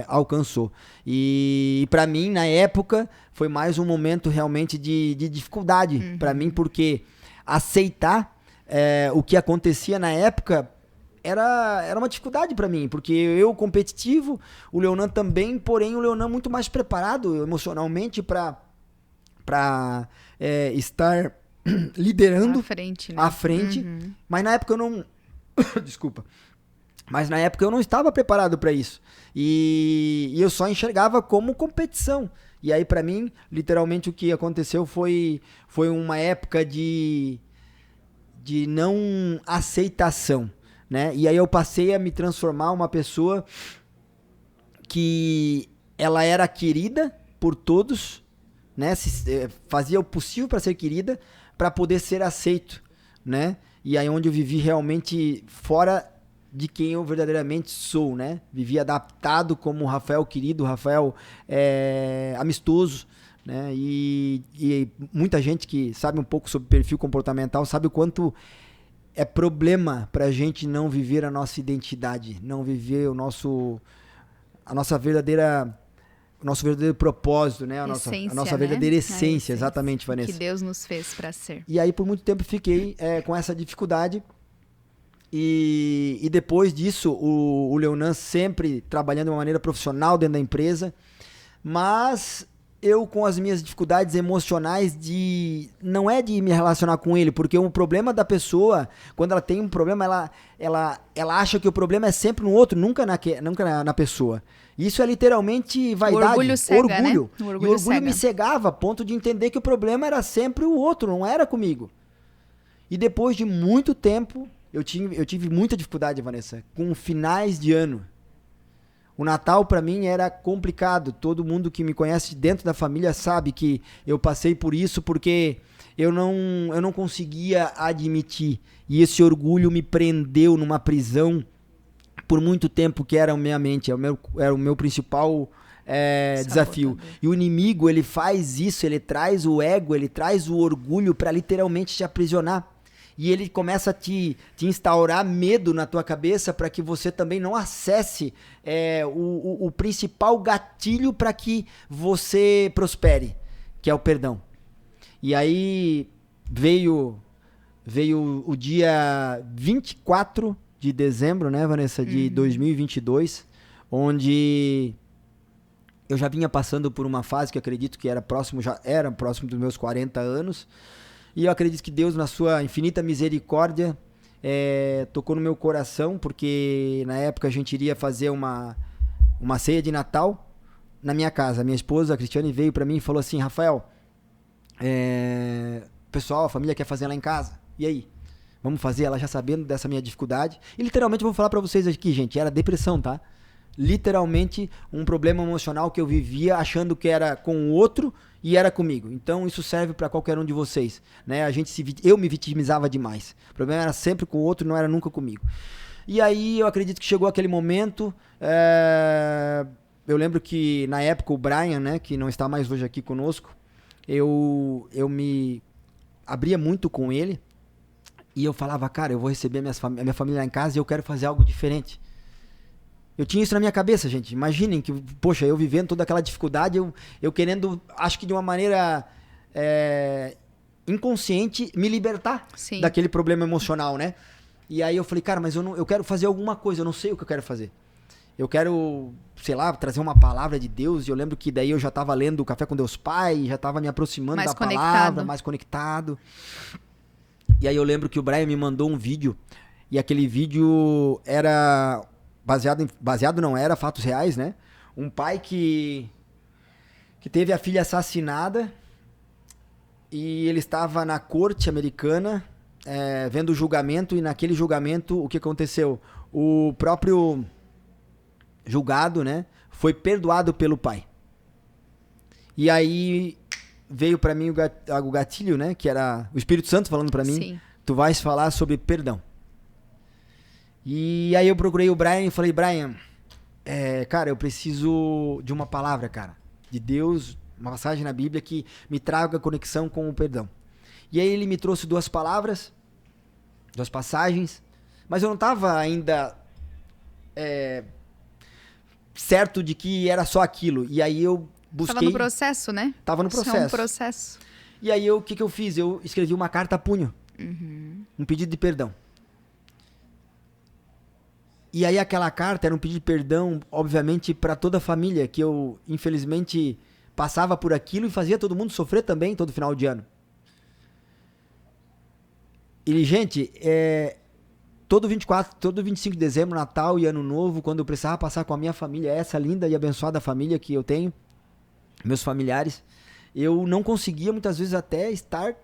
alcançou. E para mim, na época, foi mais um momento realmente de dificuldade para mim, porque aceitar o que acontecia na época era uma dificuldade para mim, porque eu competitivo, o Leonan também, porém o Leonan muito mais preparado emocionalmente para estar liderando à frente, né? Mas na época eu não desculpa, mas na época eu não estava preparado para isso e eu só enxergava como competição. E aí para mim, literalmente o que aconteceu foi uma época de não aceitação. Né? E aí eu passei a me transformar uma pessoa que ela era querida por todos, né? Fazia o possível para ser querida, para poder ser aceito, né? E aí onde eu vivi realmente fora de quem eu verdadeiramente sou, né? Vivi adaptado como o Rafael querido, o Rafael amistoso, né? E muita gente que sabe um pouco sobre perfil comportamental sabe o quanto é problema pra gente não viver a nossa identidade, não viver o nosso verdadeiro propósito, né? A nossa verdadeira essência, exatamente, Vanessa. Que Deus nos fez para ser. E aí por muito tempo fiquei com essa dificuldade e depois disso o Leonan sempre trabalhando de uma maneira profissional dentro da empresa, mas eu com as minhas dificuldades emocionais não é de me relacionar com ele, porque o problema da pessoa, quando ela tem um problema, ela acha que o problema é sempre no outro, nunca na pessoa. Isso é literalmente vaidade, O orgulho cega, orgulho. Né? E o orgulho me cegava a ponto de entender que o problema era sempre o outro, não era comigo. E depois de muito tempo, eu tive muita dificuldade, Vanessa, com finais de ano. O Natal para mim era complicado. Todo mundo que me conhece dentro da família sabe que eu passei por isso porque eu não conseguia admitir. E esse orgulho me prendeu numa prisão por muito tempo, que era a minha mente, era o meu principal desafio. E o inimigo, ele faz isso, ele traz o ego, ele traz o orgulho para literalmente te aprisionar. E ele começa a te instaurar medo na tua cabeça para que você também não acesse o principal gatilho para que você prospere, que é o perdão. E aí veio o dia 24 de dezembro, né, Vanessa, de 2022, onde eu já vinha passando por uma fase que eu acredito que era próximo dos meus 40 anos. E eu acredito que Deus, na sua infinita misericórdia, tocou no meu coração, porque na época a gente iria fazer uma ceia de Natal na minha casa. Minha esposa, a Cristiane, veio para mim e falou assim: Rafael, pessoal, a família quer fazer lá em casa. E aí? Vamos fazer? Ela já sabendo dessa minha dificuldade. E literalmente eu vou falar para vocês aqui, gente, era depressão, tá? Literalmente um problema emocional que eu vivia achando que era com o outro e era comigo. Então isso serve para qualquer um de vocês, né? Eu me vitimizava demais. O problema era sempre com o outro, não era nunca comigo. E aí eu acredito que chegou aquele momento. Eu lembro que na época o Brian, né, que não está mais hoje aqui conosco, eu me abria muito com ele e eu falava: cara, eu vou receber a minha família lá em casa e eu quero fazer algo diferente. Eu tinha isso na minha cabeça, gente. Imaginem que, poxa, eu vivendo toda aquela dificuldade, eu querendo, acho que de uma maneira inconsciente, me libertar daquele problema emocional, né? E aí eu falei: cara, mas eu quero fazer alguma coisa, eu não sei o que eu quero fazer. Eu quero, sei lá, trazer uma palavra de Deus. E eu lembro que daí eu já estava lendo o Café com Deus Pai, já estava me aproximando da palavra, mais conectado. E aí eu lembro que o Brian me mandou um vídeo, e aquele vídeo era era fatos reais, né? Um pai que teve a filha assassinada e ele estava na corte americana vendo o julgamento, e naquele julgamento o que aconteceu? O próprio julgado, né, foi perdoado pelo pai. E aí veio para mim o gatilho, né, que era o Espírito Santo falando para mim: sim, tu vais falar sobre perdão. E aí eu procurei o Brian e falei: Brian, cara, eu preciso de uma palavra, cara, de Deus, uma passagem na Bíblia que me traga conexão com o perdão. E aí ele me trouxe duas passagens, mas eu não estava ainda certo de que era só aquilo. E aí eu busquei... Tava no processo, né? Tava no processo. Isso é um processo. E aí o que eu fiz? Eu escrevi uma carta a punho, um pedido de perdão. E aí aquela carta era um pedido de perdão, obviamente, para toda a família, que eu, infelizmente, passava por aquilo e fazia todo mundo sofrer também todo final de ano. E, gente, todo 25 de dezembro, Natal e Ano Novo, quando eu precisava passar com a minha família, essa linda e abençoada família que eu tenho, meus familiares, eu não conseguia muitas vezes até estar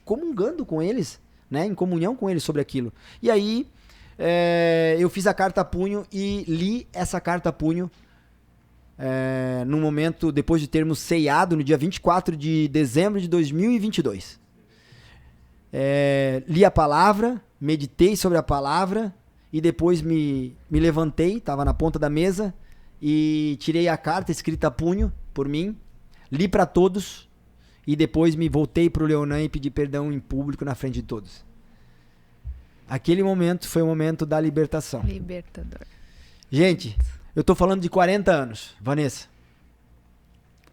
comungando com eles, né, em comunhão com eles sobre aquilo. E aí eu fiz a carta a punho e li essa carta a punho no momento, depois de termos ceiado, no dia 24 de dezembro de 2022. Li a palavra, meditei sobre a palavra e depois me levantei, estava na ponta da mesa e tirei a carta escrita a punho por mim, li para todos e depois me voltei para o Leonan e pedi perdão em público na frente de todos. Aquele momento foi o momento da libertação. Libertador. Gente, eu tô falando de 40 anos, Vanessa.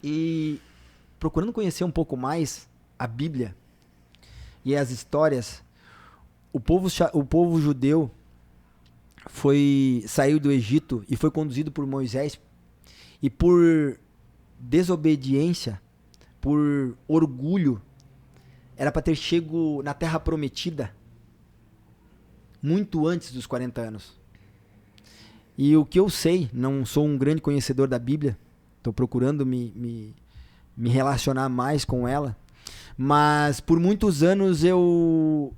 E procurando conhecer um pouco mais a Bíblia e as histórias, o povo judeu saiu do Egito e foi conduzido por Moisés, e por desobediência por orgulho, era para ter chego na Terra Prometida muito antes dos 40 anos. E o que eu sei, não sou um grande conhecedor da Bíblia, estou procurando me relacionar mais com ela, mas por muitos anos eu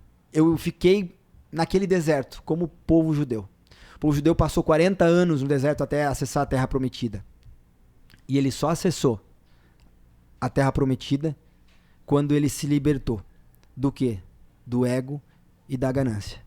fiquei naquele deserto, como povo judeu. O povo judeu passou 40 anos no deserto até acessar a Terra Prometida. E ele só acessou a Terra Prometida quando ele se libertou. Do quê? Do ego e da ganância.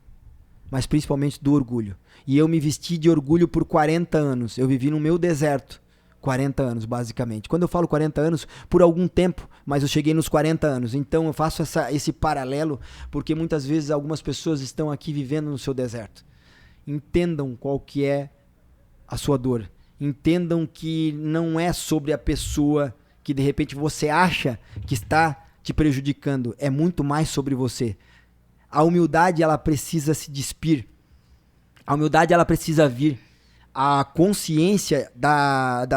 Mas principalmente do orgulho. E eu me vesti de orgulho por 40 anos. Eu vivi no meu deserto. 40 anos, basicamente. Quando eu falo 40 anos, por algum tempo, mas eu cheguei nos 40 anos. Então eu faço esse paralelo, porque muitas vezes algumas pessoas estão aqui vivendo no seu deserto. Entendam qual que é a sua dor. Entendam que não é sobre a pessoa que de repente você acha que está te prejudicando. É muito mais sobre você. A humildade, ela precisa se despir. A humildade, ela precisa vir. A consciência da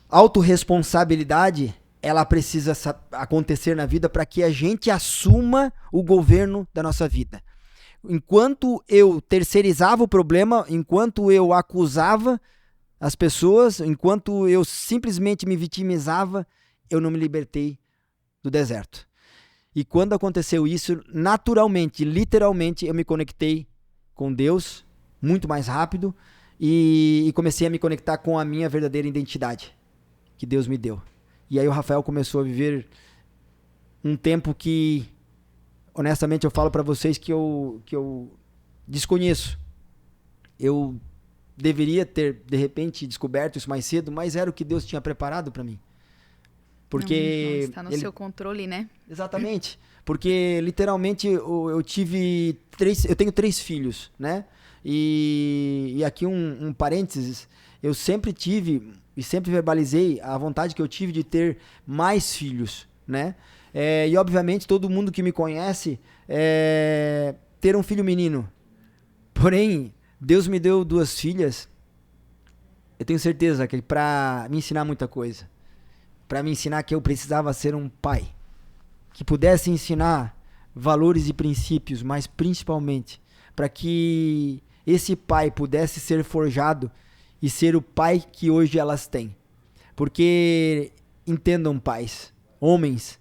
autorresponsabilidade, ela precisa acontecer na vida para que a gente assuma o governo da nossa vida. Enquanto eu terceirizava o problema, enquanto eu acusava as pessoas, enquanto eu simplesmente me vitimizava, eu não me libertei do deserto. E quando aconteceu isso, naturalmente, literalmente, eu me conectei com Deus muito mais rápido e comecei a me conectar com a minha verdadeira identidade que Deus me deu. E aí o Rafael começou a viver um tempo que, honestamente, eu falo para vocês que eu desconheço. Eu deveria ter, de repente, descoberto isso mais cedo, mas era o que Deus tinha preparado para mim. Porque não está no seu controle, né? Exatamente. Porque, literalmente, eu tenho 3 filhos, né? E aqui um parênteses, eu sempre tive e sempre verbalizei a vontade que eu tive de ter mais filhos, né? E, obviamente, todo mundo que me conhece ter um filho menino. Porém, Deus me deu 2 filhas, eu tenho certeza que para me ensinar muita coisa. Para me ensinar que eu precisava ser um pai. Que pudesse ensinar valores e princípios, mas principalmente para que esse pai pudesse ser forjado e ser o pai que hoje elas têm. Porque entendam, pais, homens,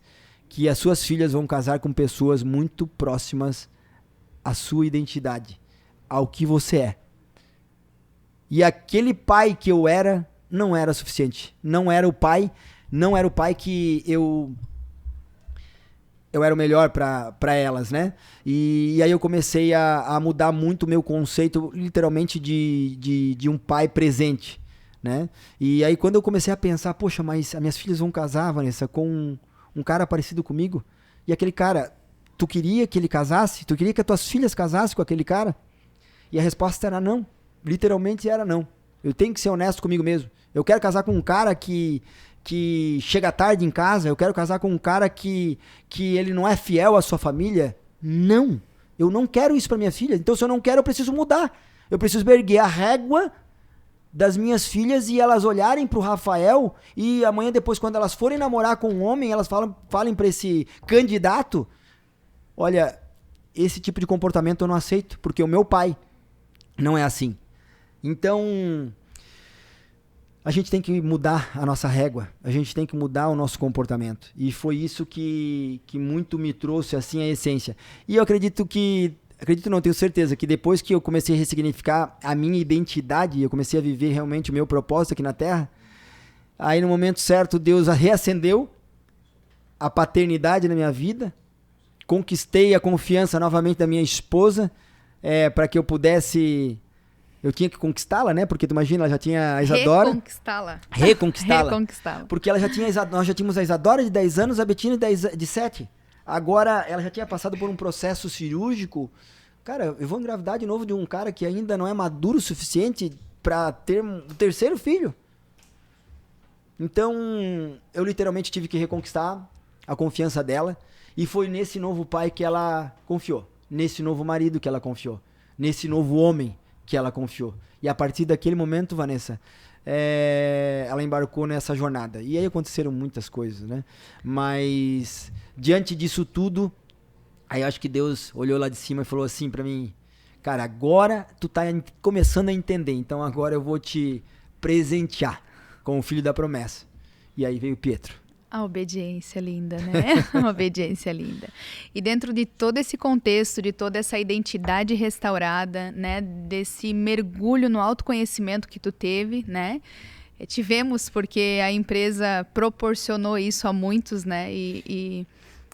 que as suas filhas vão casar com pessoas muito próximas à sua identidade, ao que você é. E aquele pai que eu era não era suficiente. Não era o pai que eu era o melhor para elas, né? E aí eu comecei a mudar muito o meu conceito, literalmente, de um pai presente, né? E aí quando eu comecei a pensar, poxa, mas as minhas filhas vão casar, Vanessa, com um cara parecido comigo? E aquele cara, tu queria que ele casasse? Tu queria que as tuas filhas casassem com aquele cara? E a resposta era não. Literalmente era não. Eu tenho que ser honesto comigo mesmo. Eu quero casar com um cara que chega tarde em casa, eu quero casar com um cara que ele não é fiel à sua família. Não, eu não quero isso para minha filha. Então, se eu não quero, eu preciso mudar. Eu preciso erguer a régua das minhas filhas e elas olharem pro Rafael e amanhã depois, quando elas forem namorar com um homem, elas falem para esse candidato, olha, esse tipo de comportamento eu não aceito, porque o meu pai não é assim. Então, a gente tem que mudar a nossa régua, a gente tem que mudar o nosso comportamento. E foi isso que muito me trouxe, assim, a essência. E eu acredito não, tenho certeza, que depois que eu comecei a ressignificar a minha identidade, eu comecei a viver realmente o meu propósito aqui na Terra, aí no momento certo Deus reacendeu a paternidade na minha vida, conquistei a confiança novamente da minha esposa, para que eu pudesse... Eu tinha que conquistá-la, né? Porque tu imagina, ela já tinha a Isadora. Reconquistá-la. Porque nós já tínhamos a Isadora de 10 anos, a Betina de 7. Agora, ela já tinha passado por um processo cirúrgico. Cara, eu vou engravidar de novo de um cara que ainda não é maduro o suficiente para ter um 3º filho. Então, eu literalmente tive que reconquistar a confiança dela. E foi nesse novo pai que ela confiou. Nesse novo marido que ela confiou. Nesse novo homem que ela confiou. E a partir daquele momento, Vanessa, ela embarcou nessa jornada. E aí aconteceram muitas coisas, né? Mas diante disso tudo, aí eu acho que Deus olhou lá de cima e falou assim pra mim: cara, agora tu tá começando a entender, então agora eu vou te presentear com o filho da promessa. E aí veio Pietro. A obediência linda, né? A obediência linda. E dentro de todo esse contexto, de toda essa identidade restaurada, né? Desse mergulho no autoconhecimento que tu teve, né? Tivemos, porque a empresa proporcionou isso a muitos, né? E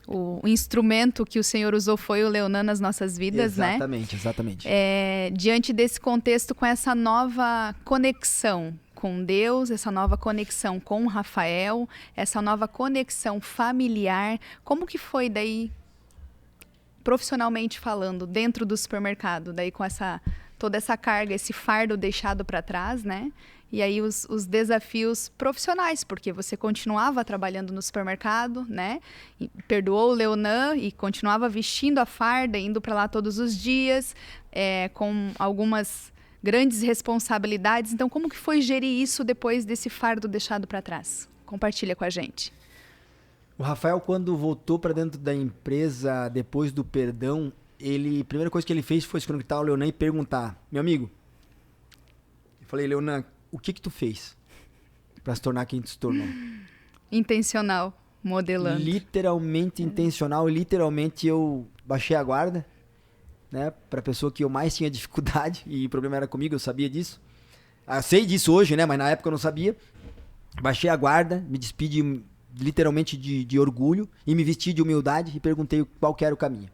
o instrumento que o Senhor usou foi o Leonan nas nossas vidas, exatamente, né? Exatamente. Diante desse contexto, com essa nova conexão com Deus, essa nova conexão com o Rafael, essa nova conexão familiar, como que foi daí, profissionalmente falando, dentro do supermercado, daí com toda essa carga, esse fardo deixado para trás, né? E aí os desafios profissionais, porque você continuava trabalhando no supermercado, né? E perdoou o Leonan e continuava vestindo a farda, indo para lá todos os dias, com algumas grandes responsabilidades. Então, como que foi gerir isso depois desse fardo deixado para trás? Compartilha com a gente. O Rafael, quando voltou para dentro da empresa depois do perdão, a primeira coisa que ele fez foi se conectar ao Leonan e perguntar: meu amigo, eu falei, Leonan, o que tu fez para se tornar quem tu se tornou? Intencional, modelando. Literalmente intencional, literalmente eu baixei a guarda, né, pra pessoa que eu mais tinha dificuldade, e o problema era comigo, eu sabia disso. Eu sei disso hoje, né, mas na época eu não sabia. Baixei a guarda, me despedi literalmente de orgulho e me vesti de humildade e perguntei qual que era o caminho.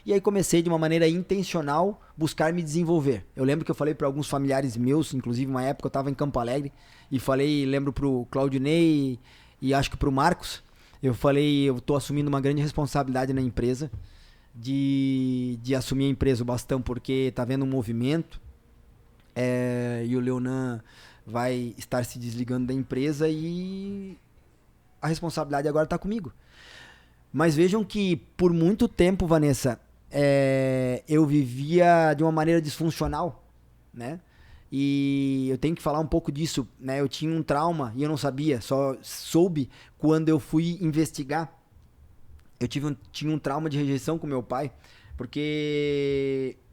E aí comecei de uma maneira intencional buscar me desenvolver. Eu lembro que eu falei para alguns familiares meus, inclusive uma época eu estava em Campo Alegre, e falei, lembro pro Claudinei e acho que pro Marcos, eu falei, eu tô assumindo uma grande responsabilidade na empresa, de assumir a empresa, o bastão, porque tá vendo um movimento, e o Leonan vai estar se desligando da empresa e a responsabilidade agora tá comigo. Mas vejam que por muito tempo, Vanessa, eu vivia de uma maneira disfuncional, né? E eu tenho que falar um pouco disso, né? Eu tinha um trauma e eu não sabia, só soube quando eu fui investigar. Eu tinha um trauma de rejeição com meu pai,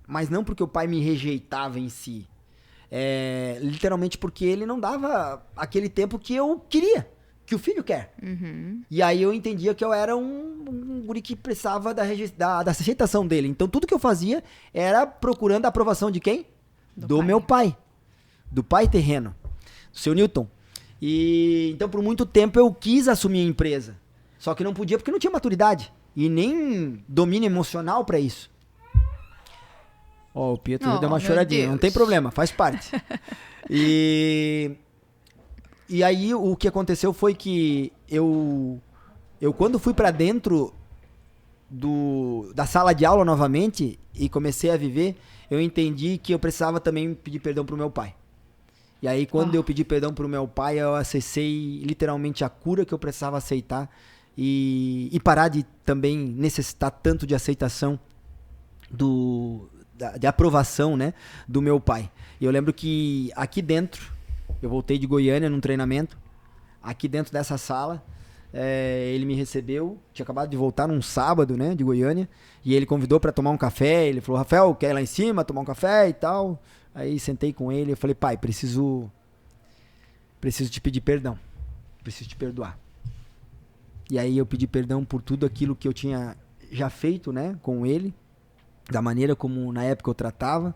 mas não porque o pai me rejeitava em si, literalmente porque ele não dava aquele tempo que eu queria, que o filho quer. Uhum. E aí eu entendia que eu era um guri que precisava da aceitação dele. Então tudo que eu fazia era procurando a aprovação de quem? Do meu pai. Do pai terreno. Do seu Newton. E então por muito tempo eu quis assumir a empresa. Só que não podia porque não tinha maturidade. E nem domínio emocional pra isso. Ó, o Pietro já deu uma choradinha. Deus. Não tem problema, faz parte. E aí o que aconteceu foi que eu quando fui pra dentro da sala de aula novamente e comecei a viver, eu entendi que eu precisava também pedir perdão pro meu pai. E aí quando eu pedi perdão pro meu pai, eu acessei literalmente a cura que eu precisava aceitar e parar de também necessitar tanto de aceitação de aprovação, né, do meu pai. E eu lembro que aqui dentro, eu voltei de Goiânia num treinamento, aqui dentro dessa sala, ele me recebeu, tinha acabado de voltar num sábado, né, de Goiânia, e ele convidou para tomar um café, ele falou, Rafael, quer ir lá em cima tomar um café e tal? Aí sentei com ele, eu falei, pai, preciso te pedir perdão, preciso te perdoar. E aí eu pedi perdão por tudo aquilo que eu tinha já feito, né, com ele, da maneira como na época eu tratava,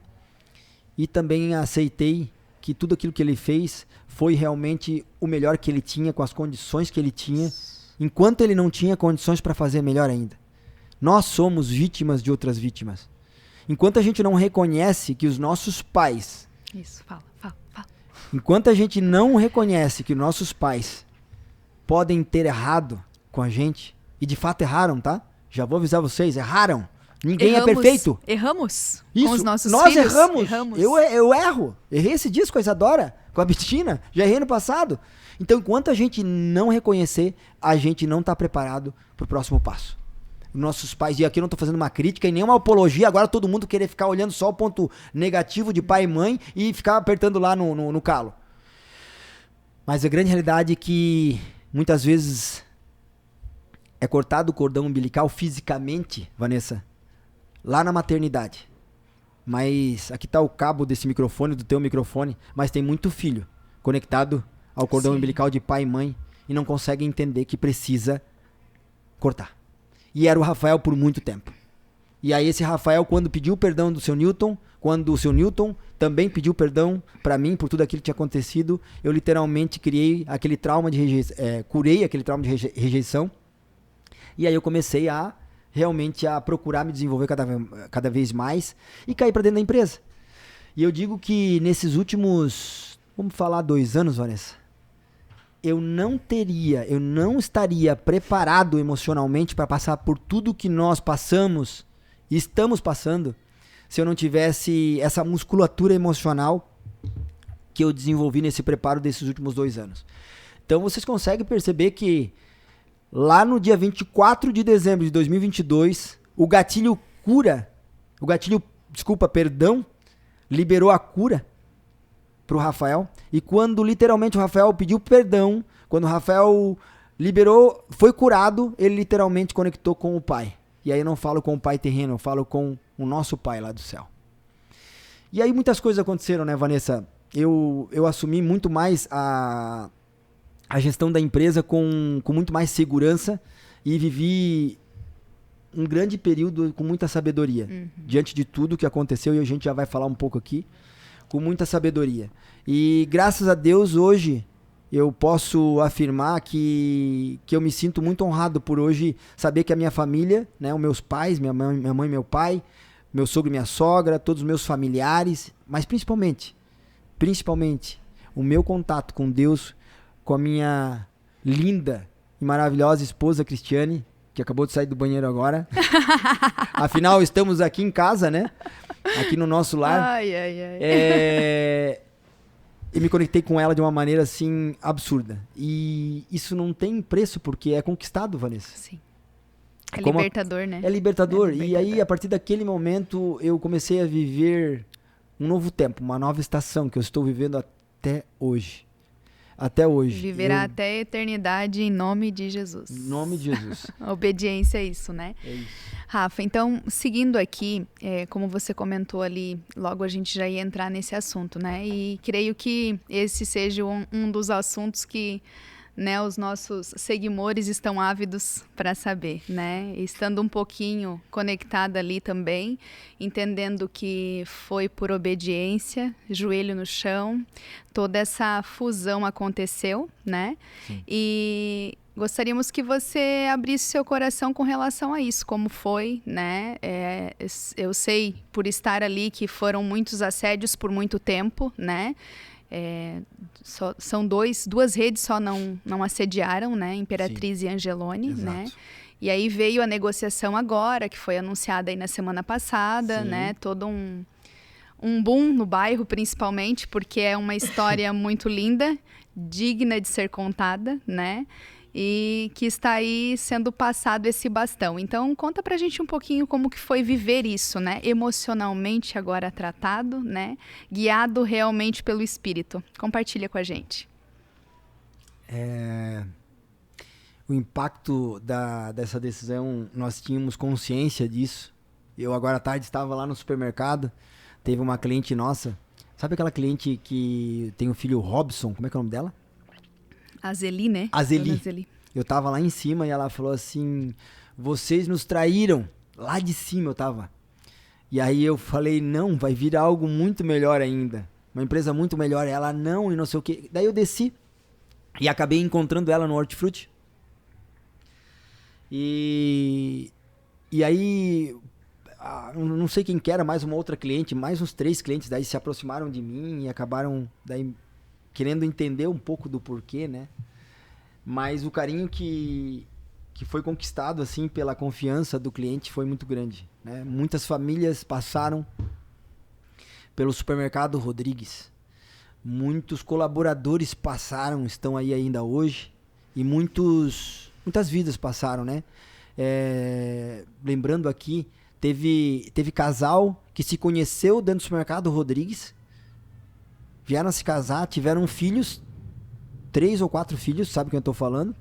e também aceitei que tudo aquilo que ele fez foi realmente o melhor que ele tinha, com as condições que ele tinha, enquanto ele não tinha condições para fazer melhor ainda. Nós somos vítimas de outras vítimas. Enquanto a gente não reconhece que os nossos pais... Isso, fala. Enquanto a gente não reconhece que nossos pais podem ter errado com a gente, e de fato erraram, tá? Já vou avisar vocês, erraram. Ninguém é perfeito. Erramos. Isso, com os nossos nós filhos. Erramos. Eu erro. Errei esse dia com a Isadora, com a Bettina. Já errei no passado. Então, enquanto a gente não reconhecer, a gente não está preparado para o próximo passo. Nossos pais, e aqui eu não estou fazendo uma crítica e nem uma apologia, agora todo mundo querer ficar olhando só o ponto negativo de pai e mãe e ficar apertando lá no calo. Mas a grande realidade é que muitas vezes é cortado o cordão umbilical fisicamente, Vanessa, lá na maternidade. Mas aqui está o cabo desse microfone, do teu microfone, mas tem muito filho conectado ao cordão umbilical de pai e mãe e não consegue entender que precisa cortar. E era o Rafael por muito tempo. E aí esse Rafael, quando pediu perdão do seu Newton, quando o seu Newton também pediu perdão para mim por tudo aquilo que tinha acontecido, eu literalmente criei aquele trauma de rejeição, curei aquele trauma de rejeição. E aí eu comecei a realmente a procurar me desenvolver cada vez mais e cair para dentro da empresa. E eu digo que nesses últimos, vamos falar 2 anos, Vanessa, eu não estaria preparado emocionalmente para passar por tudo que nós passamos e estamos passando se eu não tivesse essa musculatura emocional que eu desenvolvi nesse preparo desses últimos 2 anos. Então vocês conseguem perceber que lá no dia 24 de dezembro de 2022, perdão, liberou a cura pro Rafael. E quando literalmente o Rafael pediu perdão, quando o Rafael liberou, foi curado, ele literalmente conectou com o Pai. E aí eu não falo com o Pai terreno, eu falo com o nosso Pai lá do céu. E aí muitas coisas aconteceram, né, Vanessa? Eu assumi muito mais a gestão da empresa com muito mais segurança e vivi um grande período com muita sabedoria. Diante de tudo que aconteceu, e a gente já vai falar um pouco aqui, com muita sabedoria. E graças a Deus, hoje, eu posso afirmar que eu me sinto muito honrado por hoje saber que a minha família, né, os meus pais, minha mãe e meu pai, meu sogro e minha sogra, todos os meus familiares, mas principalmente, o meu contato com Deus, com a minha linda e maravilhosa esposa Cristiane, que acabou de sair do banheiro agora. Afinal, estamos aqui em casa, né? Aqui no nosso lar. E me conectei com ela de uma maneira, assim, absurda. E isso não tem preço, porque é conquistado, Vanessa. Sim. É libertador, né? É libertador. E aí, a partir daquele momento, eu comecei a viver um novo tempo, uma nova estação que eu estou vivendo até hoje. Até hoje. Viverá até a eternidade em nome de Jesus. Em nome de Jesus. A obediência é isso, né? É isso. Rafa, então, seguindo aqui, como você comentou ali, logo a gente já ia entrar nesse assunto, né? E creio que esse seja um dos assuntos que, né, os nossos seguidores estão ávidos para saber, né? Estando um pouquinho conectada ali também, entendendo que foi por obediência, joelho no chão, toda essa fusão aconteceu, né? Sim. E gostaríamos que você abrisse seu coração com relação a isso, como foi, né? Eu sei, por estar ali, que foram muitos assédios por muito tempo, né? São duas redes só não assediaram, né? Imperatriz. Sim. E Angelone, exato. Né? E aí veio a negociação agora, que foi anunciada aí na semana passada, sim. Né? Todo um boom no bairro, principalmente, porque é uma história muito linda, digna de ser contada, né? E que está aí sendo passado esse bastão. Então, conta pra gente um pouquinho como que foi viver isso, né? Emocionalmente agora tratado, né? Guiado realmente pelo Espírito. Compartilha com a gente. O impacto dessa decisão, nós tínhamos consciência disso. Eu agora à tarde estava lá no supermercado, teve uma cliente nossa. Sabe aquela cliente que tem o filho Robson? Como é que é o nome dela? Azeli, né? Azeli. Eu tava lá em cima e ela falou assim, vocês nos traíram. Lá de cima eu tava. E aí eu falei, não, vai vir algo muito melhor ainda. Uma empresa muito melhor. Ela, não, e não sei o quê. Daí eu desci e acabei encontrando ela no Hortifruti. E aí, não sei quem que era, mais uma outra cliente, mais uns 3 clientes, daí se aproximaram de mim e acabaram daí querendo entender um pouco do porquê, né? Mas o carinho que foi conquistado, assim, pela confiança do cliente foi muito grande, né? Muitas famílias passaram pelo supermercado Rodrigues. Muitos colaboradores passaram, estão aí ainda hoje. E muitas vidas passaram, né? Lembrando aqui, teve casal que se conheceu dentro do supermercado Rodrigues, vieram se casar, tiveram filhos 3 ou 4 filhos, sabe o que eu tô falando?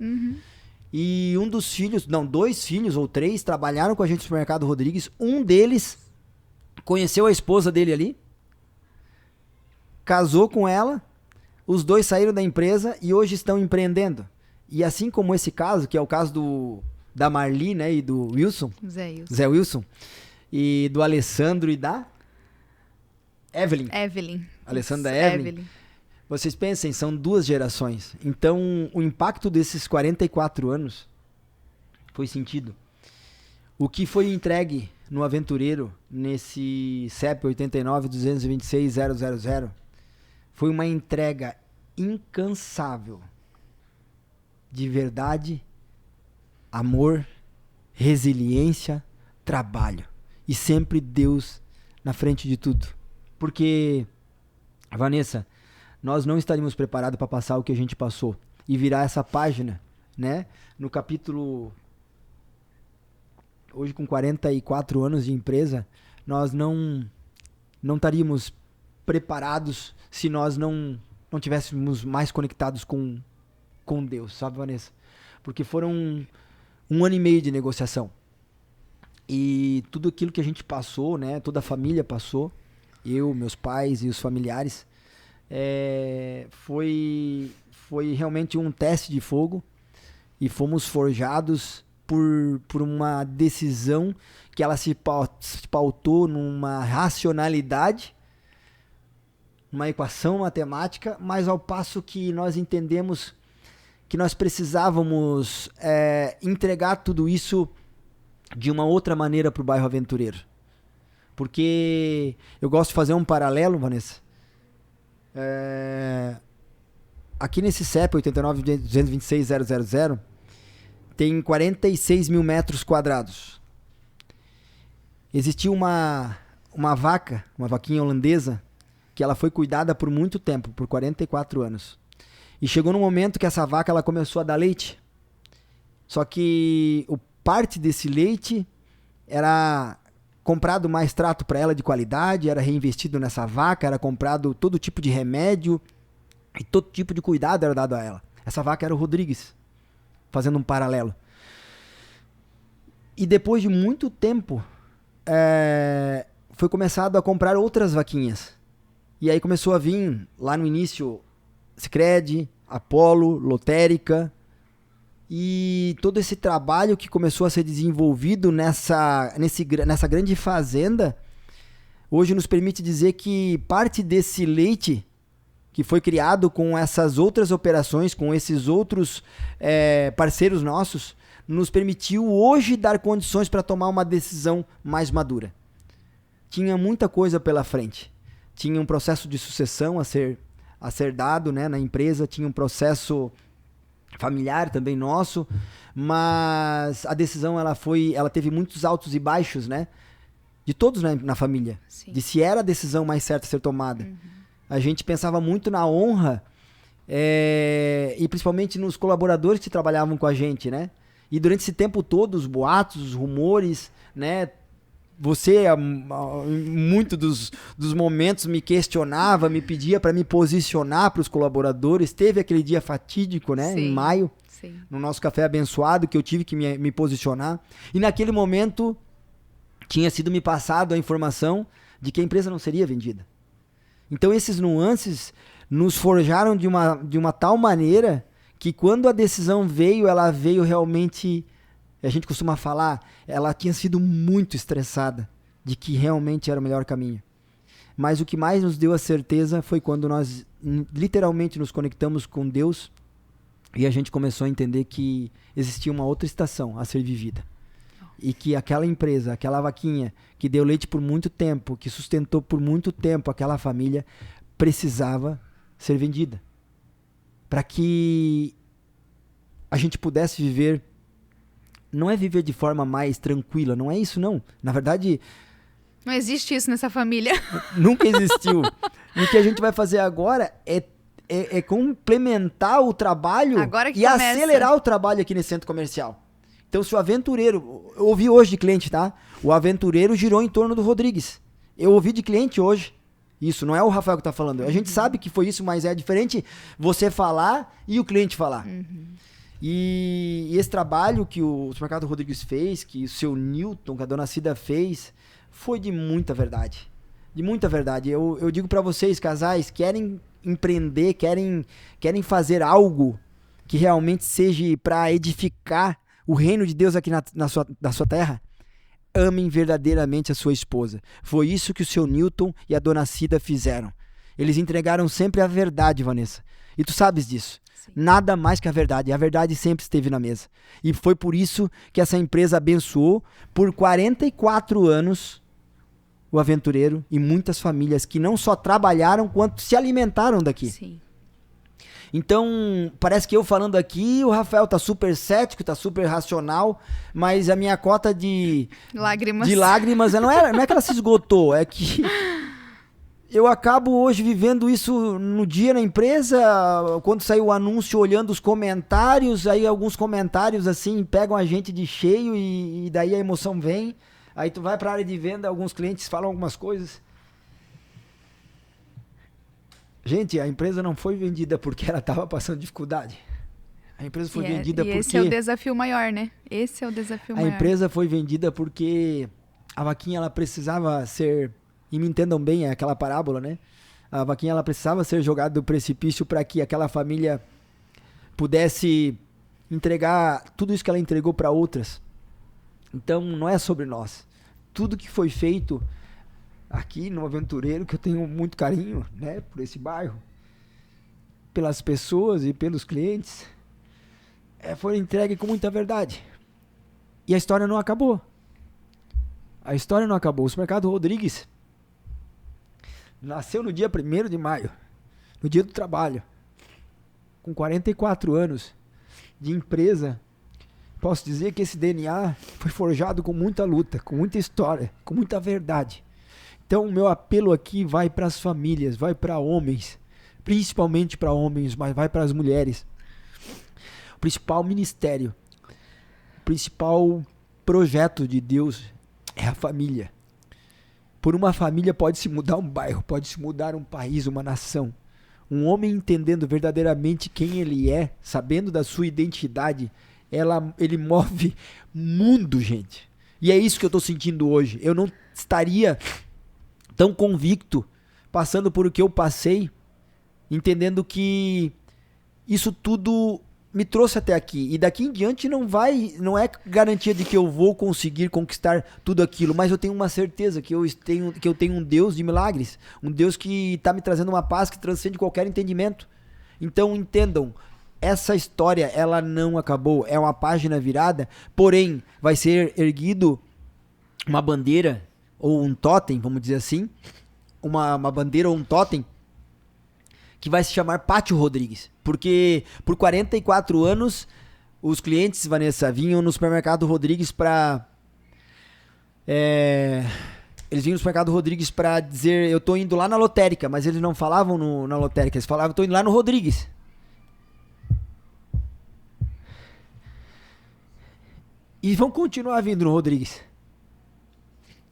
E um dos filhos, não, 2 filhos ou 3 trabalharam com a gente no supermercado Rodrigues. Um deles conheceu a esposa dele ali, casou com ela, os 2 saíram da empresa e hoje estão empreendendo. E assim como esse caso, que é o caso da Marli, né, e do Wilson, Zé Wilson, e do Alessandro e da Evelyn. Alessandro da Evelyn. Vocês pensem, são 2 gerações. Então, o impacto desses 44 anos foi sentido. O que foi entregue no Aventureiro, nesse CEP 89-226-000, foi uma entrega incansável de verdade, amor, resiliência, trabalho. E sempre Deus na frente de tudo. Porque, Vanessa, nós não estaríamos preparados para passar o que a gente passou e virar essa página, né? No capítulo, hoje com 44 anos de empresa, nós não estaríamos preparados se nós não tivéssemos mais conectados com Deus, sabe, Vanessa? Porque foram 1 ano e meio de negociação. E tudo aquilo que a gente passou, né? Toda a família passou, eu, meus pais e os familiares, foi realmente um teste de fogo e fomos forjados por uma decisão que ela se pautou numa racionalidade, uma equação matemática, mas ao passo que nós entendemos que nós precisávamos entregar tudo isso de uma outra maneira para o bairro Aventureiro. Porque eu gosto de fazer um paralelo, Vanessa. Aqui nesse CEP 89-226-000 tem 46 mil metros quadrados. Existia uma vaca, uma vaquinha holandesa, que ela foi cuidada por muito tempo, por 44 anos. E chegou no momento que essa vaca ela começou a dar leite. Só que parte desse leite era comprado mais trato para ela de qualidade, era reinvestido nessa vaca, era comprado todo tipo de remédio e todo tipo de cuidado era dado a ela. Essa vaca era o Rodrigues, fazendo um paralelo. E depois de muito tempo, foi começado a comprar outras vaquinhas. E aí começou a vir, lá no início, Sicredi, Apollo, Lotérica, e todo esse trabalho que começou a ser desenvolvido nessa grande fazenda, hoje nos permite dizer que parte desse leite que foi criado com essas outras operações, com esses outros parceiros nossos, nos permitiu hoje dar condições para tomar uma decisão mais madura. Tinha muita coisa pela frente. Tinha um processo de sucessão a ser dado, né, na empresa, tinha um processo familiar também nosso, mas a decisão ela teve muitos altos e baixos, né? De todos na família. Sim. De se era a decisão mais certa a ser tomada. Uhum. A gente pensava muito na honra e principalmente nos colaboradores que trabalhavam com a gente, né? E durante esse tempo todo, os boatos, os rumores, né? Você, muito dos momentos, me questionava, me pedia para me posicionar para os colaboradores. Teve aquele dia fatídico, né? Sim, em maio, sim, no nosso café abençoado, que eu tive que me posicionar. E naquele momento, tinha sido me passado a informação de que a empresa não seria vendida. Então, esses nuances nos forjaram de uma tal maneira que quando a decisão veio, ela veio realmente... A gente costuma falar, ela tinha sido muito estressada de que realmente era o melhor caminho. Mas o que mais nos deu a certeza foi quando nós literalmente nos conectamos com Deus e a gente começou a entender que existia uma outra estação a ser vivida. E que aquela empresa, aquela vaquinha que deu leite por muito tempo, que sustentou por muito tempo aquela família, precisava ser vendida. Para que a gente pudesse viver. Não é viver de forma mais tranquila, não é isso não. Na verdade... Não existe isso nessa família. Nunca existiu. E o que a gente vai fazer agora é complementar o trabalho e acelerar o trabalho aqui nesse centro comercial. Então, se o Aventureiro... Eu ouvi hoje de cliente, tá? O Aventureiro girou em torno do Rodrigues. Eu ouvi de cliente hoje Isso, não é o Rafael que tá falando. A gente sabe que foi isso, mas é diferente você falar e o cliente falar. E esse trabalho que o Supermercado Rodrigues fez, que o seu Newton, que a dona Cida fez, foi de muita verdade. De muita verdade. Eu digo pra vocês, casais, querem empreender, querem fazer algo que realmente seja pra edificar o reino de Deus aqui na sua terra, amem verdadeiramente a sua esposa. Foi isso que o seu Newton e a dona Cida fizeram. Eles entregaram sempre a verdade, Vanessa. E tu sabes disso. Sim. Nada mais que a verdade. A verdade sempre esteve na mesa. E foi por isso que essa empresa abençoou por 44 anos o aventureiro e muitas famílias que não só trabalharam, quanto se alimentaram daqui. Sim. Então, parece que eu falando aqui, o Rafael tá super cético, tá super racional, mas a minha cota de lágrimas não é que ela se esgotou, é que eu acabo hoje vivendo isso no dia na empresa, quando saiu o anúncio, olhando os comentários, aí alguns comentários assim pegam a gente de cheio e daí a emoção vem, aí tu vai pra área de venda, alguns clientes falam algumas coisas. Gente, a empresa não foi vendida porque ela estava passando dificuldade. A empresa foi vendida porque... esse é o desafio maior, né? Esse é o desafio maior. A empresa foi vendida porque a vaquinha, ela precisava ser... E me entendam bem, é aquela parábola, né? A vaquinha, ela precisava ser jogada do precipício para que aquela família pudesse entregar tudo isso que ela entregou para outras. Então, não é sobre nós. Tudo que foi feito... aqui no Aventureiro, que eu tenho muito carinho, né, por esse bairro, pelas pessoas e pelos clientes, foi entregue com muita verdade. E a história não acabou. A história não acabou. O Supermercado Rodrigues nasceu no dia 1º de maio, no dia do trabalho, com 44 anos de empresa. Posso dizer que esse DNA foi forjado com muita luta, com muita história, com muita verdade. Então, o meu apelo aqui vai para as famílias, vai para homens, principalmente para homens, mas vai para as mulheres. O principal ministério, o principal projeto de Deus é a família. Por uma família pode-se mudar um bairro, pode-se mudar um país, uma nação. Um homem entendendo verdadeiramente quem ele é, sabendo da sua identidade, ele move mundo, gente. E é isso que eu estou sentindo hoje. Eu não estaria tão convicto, passando por o que eu passei, entendendo que isso tudo me trouxe até aqui. E daqui em diante não é garantia de que eu vou conseguir conquistar tudo aquilo, mas eu tenho uma certeza que eu tenho um Deus de milagres, um Deus que está me trazendo uma paz que transcende qualquer entendimento. Então entendam, essa história ela não acabou, é uma página virada, porém vai ser erguido uma bandeira ou um totem, vamos dizer assim, uma bandeira ou um totem que vai se chamar Pátio Rodrigues, porque por 44 anos os clientes, Vanessa, vinham no Supermercado Rodrigues eles vinham no Supermercado Rodrigues para dizer, eu tô indo lá na lotérica, mas eles não falavam na lotérica, eles falavam, eu tô indo lá no Rodrigues. E vão continuar vindo no Rodrigues.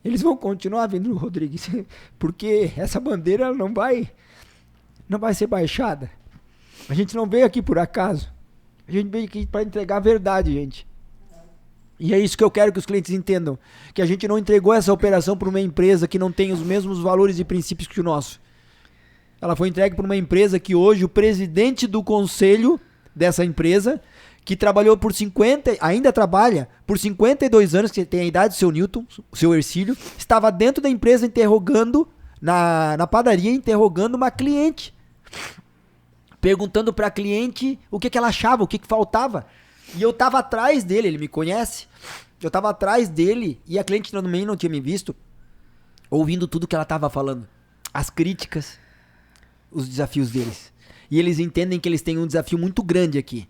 Eles vão continuar vindo no Rodrigues, porque essa bandeira não vai ser baixada. A gente não veio aqui por acaso. A gente veio aqui para entregar a verdade, gente. E é isso que eu quero que os clientes entendam, que a gente não entregou essa operação para uma empresa que não tem os mesmos valores e princípios que o nosso. Ela foi entregue para uma empresa que hoje o presidente do conselho dessa empresa, que trabalhou ainda trabalha por 52 anos, que tem a idade do seu Newton, o seu Ercílio, estava dentro da empresa interrogando, na padaria, interrogando uma cliente. Perguntando para a cliente o que ela achava, o que faltava. E eu estava atrás dele, ele me conhece. Eu estava atrás dele e a cliente também não tinha me visto, ouvindo tudo que ela estava falando. As críticas, os desafios deles. E eles entendem que eles têm um desafio muito grande aqui.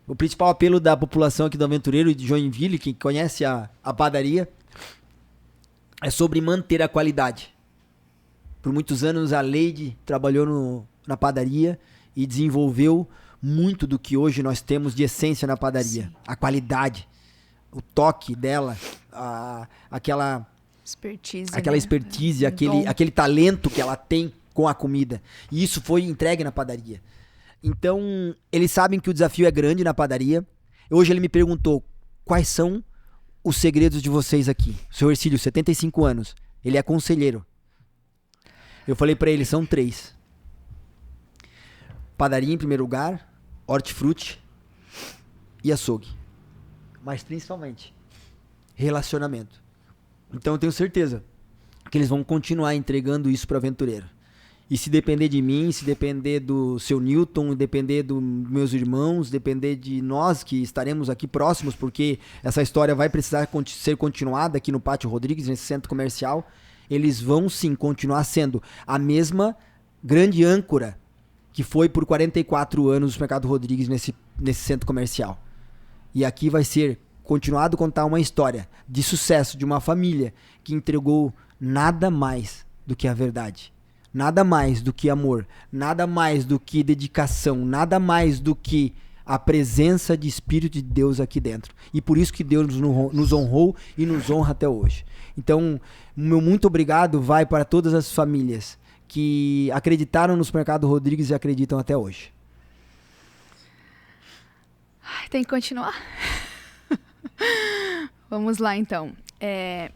O principal apelo da população aqui do Aventureiro e de Joinville, quem conhece a padaria, é sobre manter a qualidade. Por muitos anos a Leide trabalhou na padaria e desenvolveu muito do que hoje nós temos de essência na padaria. Sim. A qualidade, o toque dela, aquela Expertise, aquela né? expertise, Dom. aquele talento que ela tem com a comida. E isso foi entregue na padaria. Então, eles sabem que o desafio é grande na padaria. Hoje ele me perguntou quais são os segredos de vocês aqui. O seu Hercílio, 75 anos. Ele é conselheiro. Eu falei pra ele, são 3. Padaria em primeiro lugar, hortifruti e açougue. Mas principalmente, relacionamento. Então eu tenho certeza que eles vão continuar entregando isso para aventureiro. E se depender de mim, se depender do seu Newton, depender dos meus irmãos, depender de nós que estaremos aqui próximos, porque essa história vai precisar ser continuada aqui no Pátio Rodrigues, nesse centro comercial, eles vão sim continuar sendo a mesma grande âncora que foi por 44 anos o Supermercado Rodrigues nesse centro comercial. E aqui vai ser continuado a contar uma história de sucesso de uma família que entregou nada mais do que a verdade. Nada mais do que amor, nada mais do que dedicação, nada mais do que a presença de Espírito de Deus aqui dentro. E por isso que Deus nos honrou e nos honra até hoje. Então, meu muito obrigado vai para todas as famílias que acreditaram no Supermercado Rodrigues e acreditam até hoje. Tem que continuar? Vamos lá, então.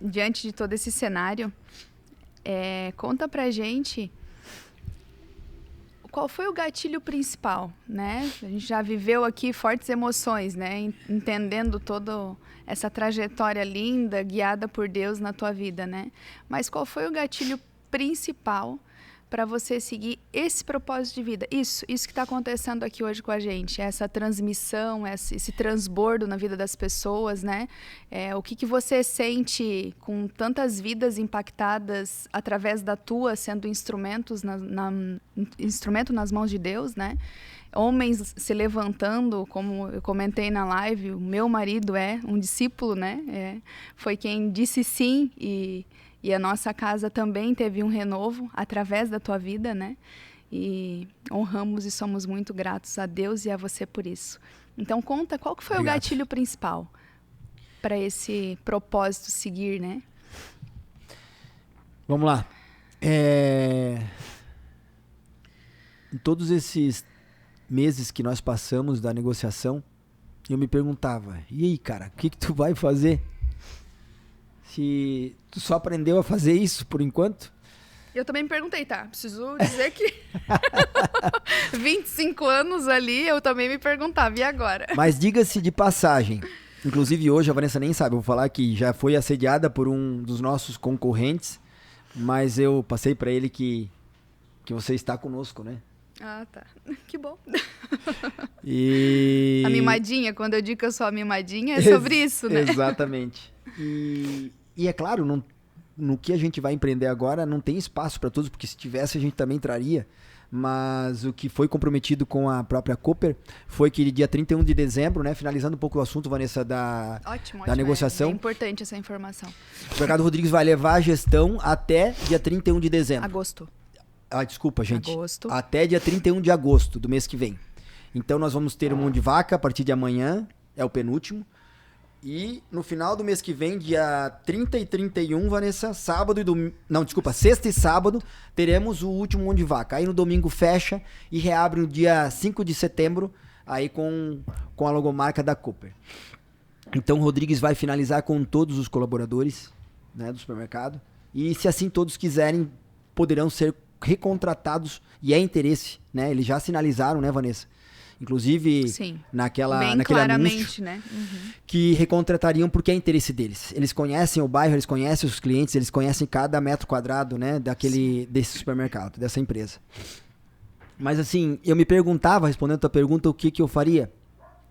Diante de todo esse cenário, conta pra gente qual foi o gatilho principal, né? A gente já viveu aqui fortes emoções, né? Entendendo toda essa trajetória linda, guiada por Deus na tua vida, né? Mas qual foi o gatilho principal para você seguir esse propósito de vida? Isso que está acontecendo aqui hoje com a gente, essa transmissão, esse transbordo na vida das pessoas, né? O que você sente com tantas vidas impactadas através da tua, sendo instrumento nas mãos de Deus, né? Homens se levantando, como eu comentei na live, o meu marido é um discípulo, né? Foi quem disse sim e a nossa casa também teve um renovo através da tua vida, né? E honramos e somos muito gratos a Deus e a você por isso. Então conta qual que foi Obrigado. O gatilho principal para esse propósito seguir, né? Vamos lá. Em todos esses meses que nós passamos da negociação, eu me perguntava, e aí, cara, o que tu vai fazer? Se tu só aprendeu a fazer isso por enquanto? Eu também me perguntei, tá? Preciso dizer que 25 anos ali, eu também me perguntava, e agora? Mas diga-se de passagem, inclusive hoje a Vanessa nem sabe, eu vou falar que já foi assediada por um dos nossos concorrentes, mas eu passei pra ele que você está conosco, né? Ah, tá. Que bom. E... A mimadinha, quando eu digo que eu sou a mimadinha, é sobre isso, né? Exatamente. E é claro, no que a gente vai empreender agora, não tem espaço para todos, porque se tivesse a gente também traria. Mas o que foi comprometido com a própria Cooper foi que dia 31 de dezembro, né, finalizando um pouco o assunto, Vanessa, da negociação. É importante essa informação. O Supermercado Rodrigues vai levar a gestão até dia 31 de dezembro. Agosto. Desculpa, gente. Agosto. Até dia 31 de agosto do mês que vem. Então nós vamos ter um Mão de Vaca a partir de amanhã, é o penúltimo. E no final do mês que vem, dia 30 e 31, Vanessa, sábado e domingo... Não, desculpa, sexta e sábado, teremos o último Mão de Vaca. Aí no domingo fecha e reabre no dia 5 de setembro, aí com a logomarca da Cooper. Então o Rodrigues vai finalizar com todos os colaboradores, né, do supermercado. E se assim todos quiserem, poderão ser recontratados, e é interesse, né? Eles já sinalizaram, né, Vanessa? Inclusive, Sim, naquele claramente, anúncio, né? Uhum. Que recontratariam porque é interesse deles. Eles conhecem o bairro, eles conhecem os clientes, eles conhecem cada metro quadrado, né, desse supermercado, dessa empresa. Mas assim, eu me perguntava, respondendo a tua pergunta, o que eu faria.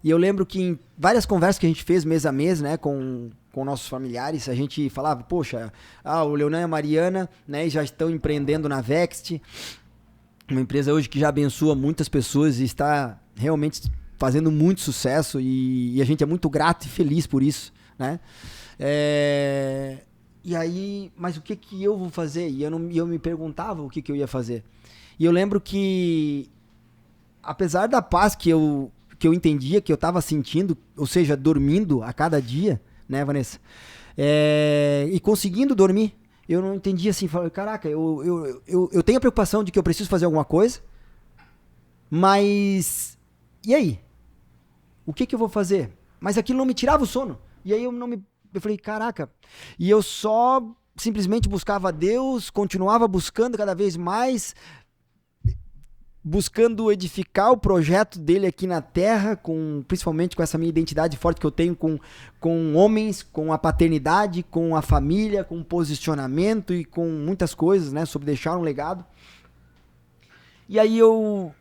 E eu lembro que em várias conversas que a gente fez mês a mês, né, com nossos familiares, a gente falava, poxa, o Leonan e a Mariana, né, já estão empreendendo na Vext, uma empresa hoje que já abençoa muitas pessoas e está realmente fazendo muito sucesso e a gente é muito grato e feliz por isso, né? E aí, mas o que eu vou fazer? E eu me perguntava o que eu ia fazer. E eu lembro que, apesar da paz que eu entendia, que eu estava sentindo, ou seja, dormindo a cada dia, né, Vanessa? E conseguindo dormir. Eu não entendia assim, falei, caraca, eu tenho a preocupação de que eu preciso fazer alguma coisa, mas e aí? O que eu vou fazer? Mas aquilo não me tirava o sono. E aí eu falei, caraca. E eu só simplesmente buscava Deus, continuava buscando cada vez mais, buscando edificar o projeto dele aqui na Terra, principalmente com essa minha identidade forte que eu tenho com homens, com a paternidade, com a família, com o posicionamento e com muitas coisas, né, sobre deixar um legado. E aí eu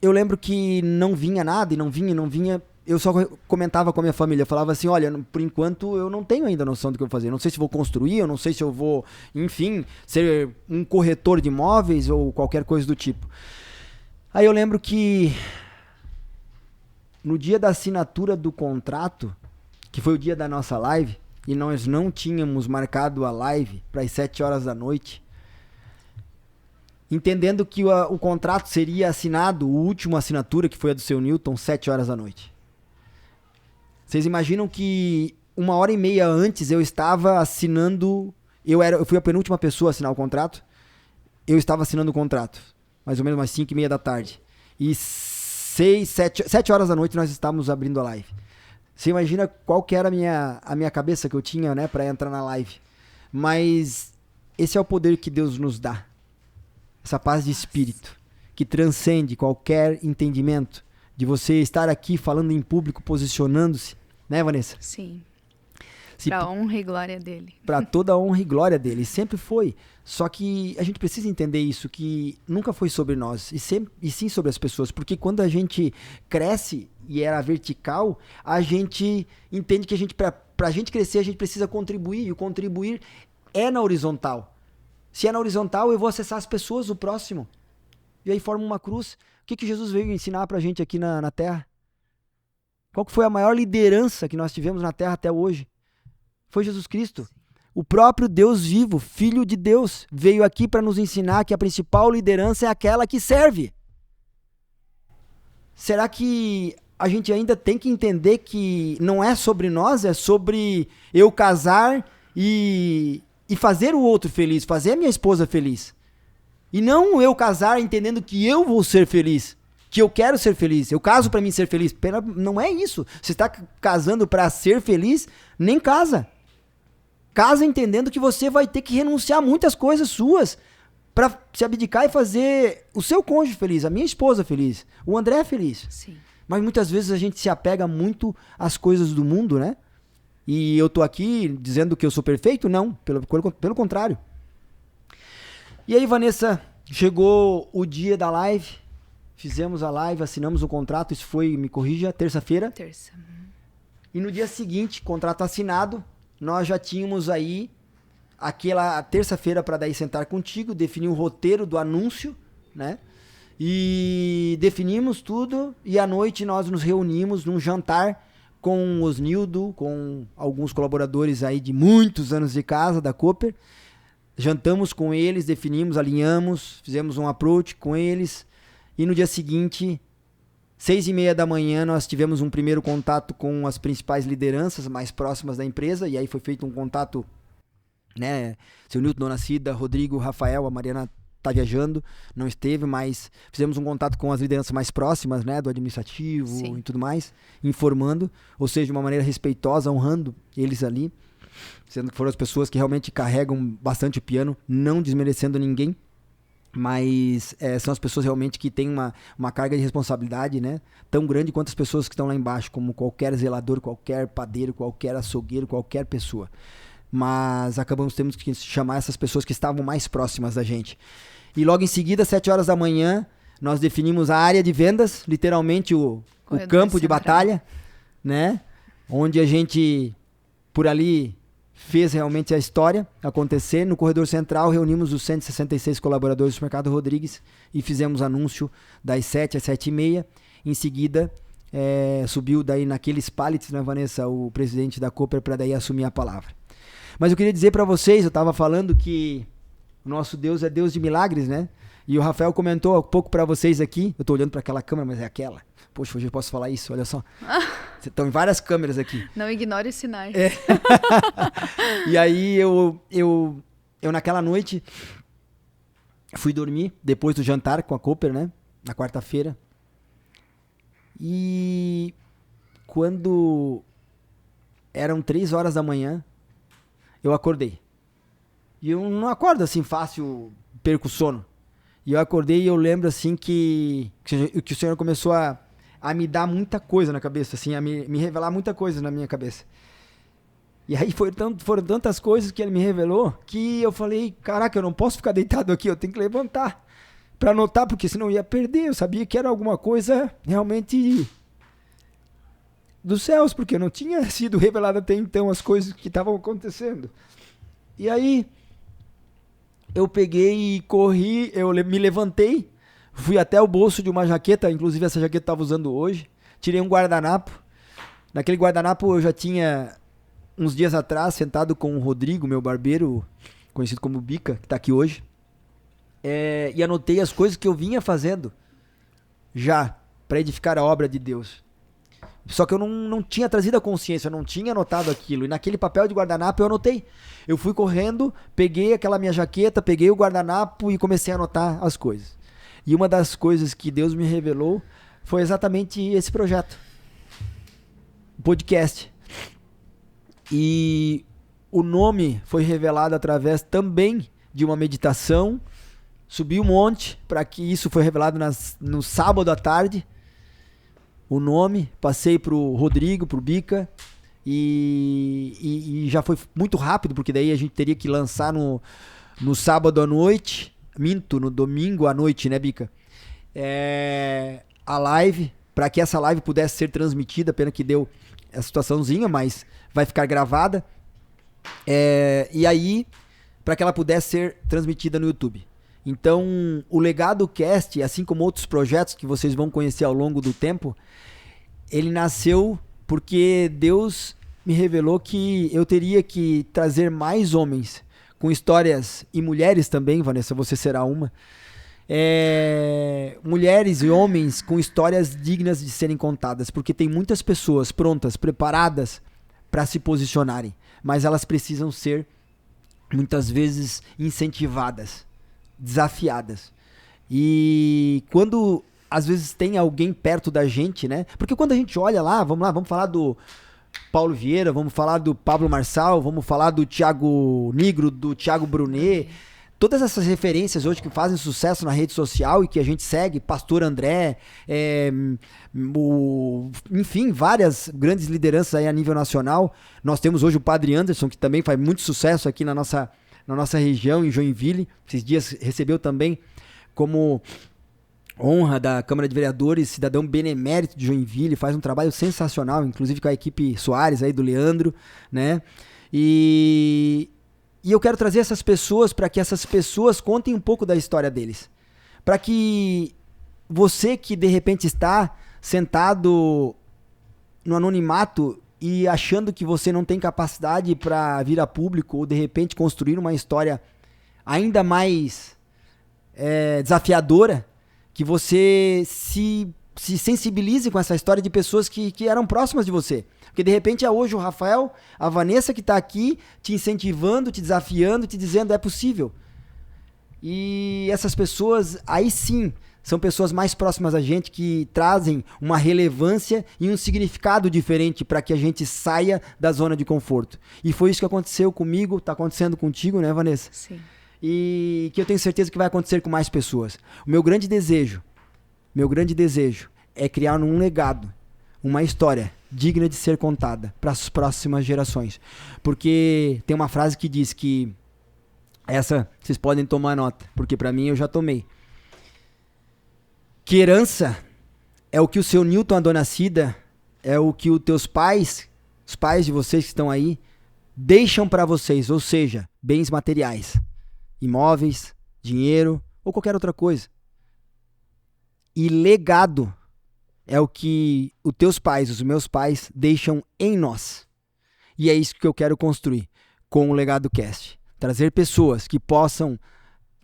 lembro que não vinha nada, e não vinha. Eu só comentava com a minha família, eu falava assim, olha, por enquanto eu não tenho ainda noção do que eu vou fazer, eu não sei se vou construir, eu não sei se eu vou, enfim, ser um corretor de imóveis ou qualquer coisa do tipo. Aí eu lembro que no dia da assinatura do contrato, que foi o dia da nossa live, e nós não tínhamos marcado a live para as 7 horas da noite, entendendo que o contrato seria assinado, a última assinatura, que foi a do seu Newton, 7 horas da noite. Vocês imaginam que 1h30 antes eu estava assinando, eu fui a penúltima pessoa a assinar o contrato, eu estava assinando o contrato. Mais ou menos umas 5h30 da tarde. E 7 horas da noite nós estávamos abrindo a live. Você imagina qual que era a minha cabeça que eu tinha, né, para entrar na live. Mas esse é o poder que Deus nos dá. Essa paz de espírito que transcende qualquer entendimento. De você estar aqui falando em público, posicionando-se. Né, Vanessa? Sim. Para a honra e glória dele. Para toda a honra e glória dele. Sempre foi. Só que a gente precisa entender isso, que nunca foi sobre nós, e sim sobre as pessoas. Porque quando a gente cresce e era vertical, a gente entende que para a gente crescer, a gente precisa contribuir. E o contribuir é na horizontal. Se é na horizontal, eu vou acessar as pessoas, o próximo. E aí forma uma cruz. O que Jesus veio ensinar para a gente aqui na Terra? Qual que foi a maior liderança que nós tivemos na Terra até hoje? Foi Jesus Cristo. O próprio Deus vivo, Filho de Deus, veio aqui para nos ensinar que a principal liderança é aquela que serve. Será que a gente ainda tem que entender que não é sobre nós, é sobre eu casar e fazer o outro feliz, fazer a minha esposa feliz? E não eu casar entendendo que eu vou ser feliz, que eu quero ser feliz, eu caso para mim ser feliz. Não é isso. Você está casando para ser feliz, nem casa. Casa entendendo que você vai ter que renunciar a muitas coisas suas para se abdicar e fazer o seu cônjuge feliz, a minha esposa feliz, o André feliz. Sim. Mas muitas vezes a gente se apega muito às coisas do mundo, né? E eu tô aqui dizendo que eu sou perfeito? Não, pelo contrário. E aí, Vanessa, chegou o dia da live, fizemos a live, assinamos o contrato, isso foi, me corrija, terça-feira. Terça. E no dia seguinte, contrato assinado, nós já tínhamos aí aquela terça-feira para daí sentar contigo, definir o roteiro do anúncio, né? E definimos tudo e à noite nós nos reunimos num jantar com o Osnildo, com alguns colaboradores aí de muitos anos de casa da Cooper. Jantamos com eles, definimos, alinhamos, fizemos um approach com eles e no dia seguinte, 6h30 da manhã, nós tivemos um primeiro contato com as principais lideranças mais próximas da empresa, e aí foi feito um contato, né, seu Nilton, Dona Cida, Rodrigo, Rafael, a Mariana tá viajando, não esteve, mas fizemos um contato com as lideranças mais próximas, né, do administrativo. Sim. E tudo mais, informando, ou seja, de uma maneira respeitosa, honrando eles ali, sendo que foram as pessoas que realmente carregam bastante o piano, não desmerecendo ninguém. Mas são as pessoas realmente que têm uma carga de responsabilidade, né, tão grande quanto as pessoas que estão lá embaixo, como qualquer zelador, qualquer padeiro, qualquer açougueiro, qualquer pessoa. Mas acabamos tendo que chamar essas pessoas que estavam mais próximas da gente. E logo em seguida, 7 horas da manhã, nós definimos a área de vendas, literalmente o campo de batalha, né, onde a gente, por ali, fez realmente a história acontecer. No corredor central, reunimos os 166 colaboradores do Mercado Rodrigues e fizemos anúncio das 7 às 7h30. Em seguida, subiu daí naqueles pallets, né, Vanessa, o presidente da Cooper, para daí assumir a palavra. Mas eu queria dizer para vocês, eu estava falando que o nosso Deus é Deus de milagres, né? E o Rafael comentou há pouco para vocês aqui, eu estou olhando para aquela câmera, mas é aquela. Poxa, hoje eu posso falar isso, olha só. Estão em várias câmeras aqui. Não ignore os sinais. E aí eu naquela noite fui dormir, depois do jantar com a Cooper, né? Na quarta-feira. E quando eram 3 horas da manhã, eu acordei. E eu não acordo assim fácil, perco o sono. E eu acordei e eu lembro assim que o Senhor começou a me dar muita coisa na cabeça, assim, a me revelar muita coisa na minha cabeça. E aí foram tantas coisas que ele me revelou que eu falei, caraca, eu não posso ficar deitado aqui, eu tenho que levantar pra anotar, porque senão eu ia perder. Eu sabia que era alguma coisa realmente dos céus, porque não tinha sido revelado até então as coisas que estavam acontecendo. E aí eu peguei e corri, eu me levantei, fui até o bolso de uma jaqueta, inclusive essa jaqueta eu estava usando hoje, tirei um guardanapo. Naquele guardanapo eu já tinha, uns dias atrás, sentado com o Rodrigo, meu barbeiro, conhecido como Bica, que está aqui hoje, e anotei as coisas que eu vinha fazendo já para edificar a obra de Deus. Só que eu não tinha trazido a consciência, eu não tinha anotado aquilo. E naquele papel de guardanapo eu anotei. Eu fui correndo, peguei aquela minha jaqueta, peguei o guardanapo e comecei a anotar as coisas. E uma das coisas que Deus me revelou foi exatamente esse projeto. O podcast. E o nome foi revelado através também de uma meditação. Subi um monte, para que isso foi revelado no sábado à tarde. O nome, passei pro Rodrigo, pro Bica, e já foi muito rápido, porque daí a gente teria que lançar no sábado à noite, no domingo à noite, né, Bica? A live, para que essa live pudesse ser transmitida, pena que deu a situaçãozinha, mas vai ficar gravada, e aí, para que ela pudesse ser transmitida no YouTube. Então, o Legado Cast, assim como outros projetos que vocês vão conhecer ao longo do tempo, ele nasceu porque Deus me revelou que eu teria que trazer mais homens com histórias, e mulheres também, Vanessa, você será uma, mulheres e homens com histórias dignas de serem contadas, porque tem muitas pessoas prontas, preparadas para se posicionarem, mas elas precisam ser, muitas vezes, incentivadas, desafiadas. E quando às vezes tem alguém perto da gente, né? Porque quando a gente olha lá, vamos falar do Paulo Vieira, vamos falar do Pablo Marçal, vamos falar do Thiago Nigro, do Thiago Brunet, todas essas referências hoje que fazem sucesso na rede social e que a gente segue, Pastor André, enfim, várias grandes lideranças aí a nível nacional. Nós temos hoje o Padre Anderson, que também faz muito sucesso aqui na nossa região, em Joinville. Esses dias recebeu também como honra da Câmara de Vereadores, cidadão benemérito de Joinville, faz um trabalho sensacional, inclusive com a equipe Soares aí do Leandro, né? E eu quero trazer essas pessoas para que essas pessoas contem um pouco da história deles. Para que você que de repente está sentado no anonimato e achando que você não tem capacidade para vir a público ou de repente construir uma história ainda mais desafiadora, que você se sensibilize com essa história de pessoas que eram próximas de você. Porque de repente é hoje o Rafael, a Vanessa que está aqui te incentivando, te desafiando, te dizendo é possível. E essas pessoas, aí sim, são pessoas mais próximas a gente, que trazem uma relevância e um significado diferente para que a gente saia da zona de conforto. E foi isso que aconteceu comigo, está acontecendo contigo, né, Vanessa? Sim. E que eu tenho certeza que vai acontecer com mais pessoas. O meu grande desejo é criar um legado, uma história digna de ser contada para as próximas gerações. Porque tem uma frase que diz que, essa vocês podem tomar nota, porque para mim eu já tomei, que herança é o que o seu Newton, a dona Cida, é o que os teus pais, os pais de vocês que estão aí, deixam para vocês, ou seja, bens materiais, imóveis, dinheiro ou qualquer outra coisa. E legado é o que os teus pais, os meus pais, deixam em nós. E é isso que eu quero construir com o Legado Cast. Trazer pessoas que possam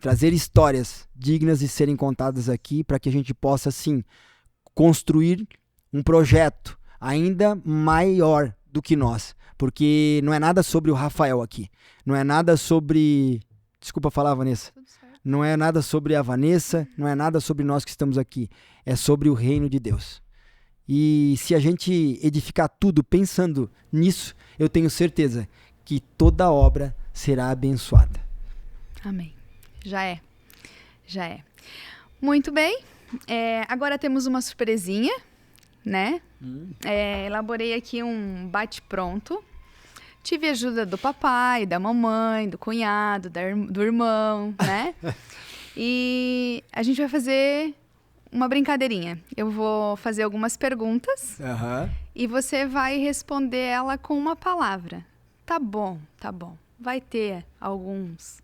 trazer histórias dignas de serem contadas aqui, para que a gente possa, sim, construir um projeto ainda maior do que nós. Porque não é nada sobre o Rafael aqui. Não é nada sobre... Desculpa falar, Vanessa. Tudo certo. Não é nada sobre a Vanessa, não é nada sobre nós que estamos aqui. É sobre o reino de Deus. E se a gente edificar tudo pensando nisso, eu tenho certeza que toda obra será abençoada. Amém. Já é. Já é. Muito bem. Agora temos uma surpresinha, né? Elaborei aqui um bate-pronto. Tive ajuda do papai, da mamãe, do cunhado, do irmão, né? E a gente vai fazer uma brincadeirinha. Eu vou fazer algumas perguntas e você vai responder ela com uma palavra. Tá bom, tá bom. Vai ter alguns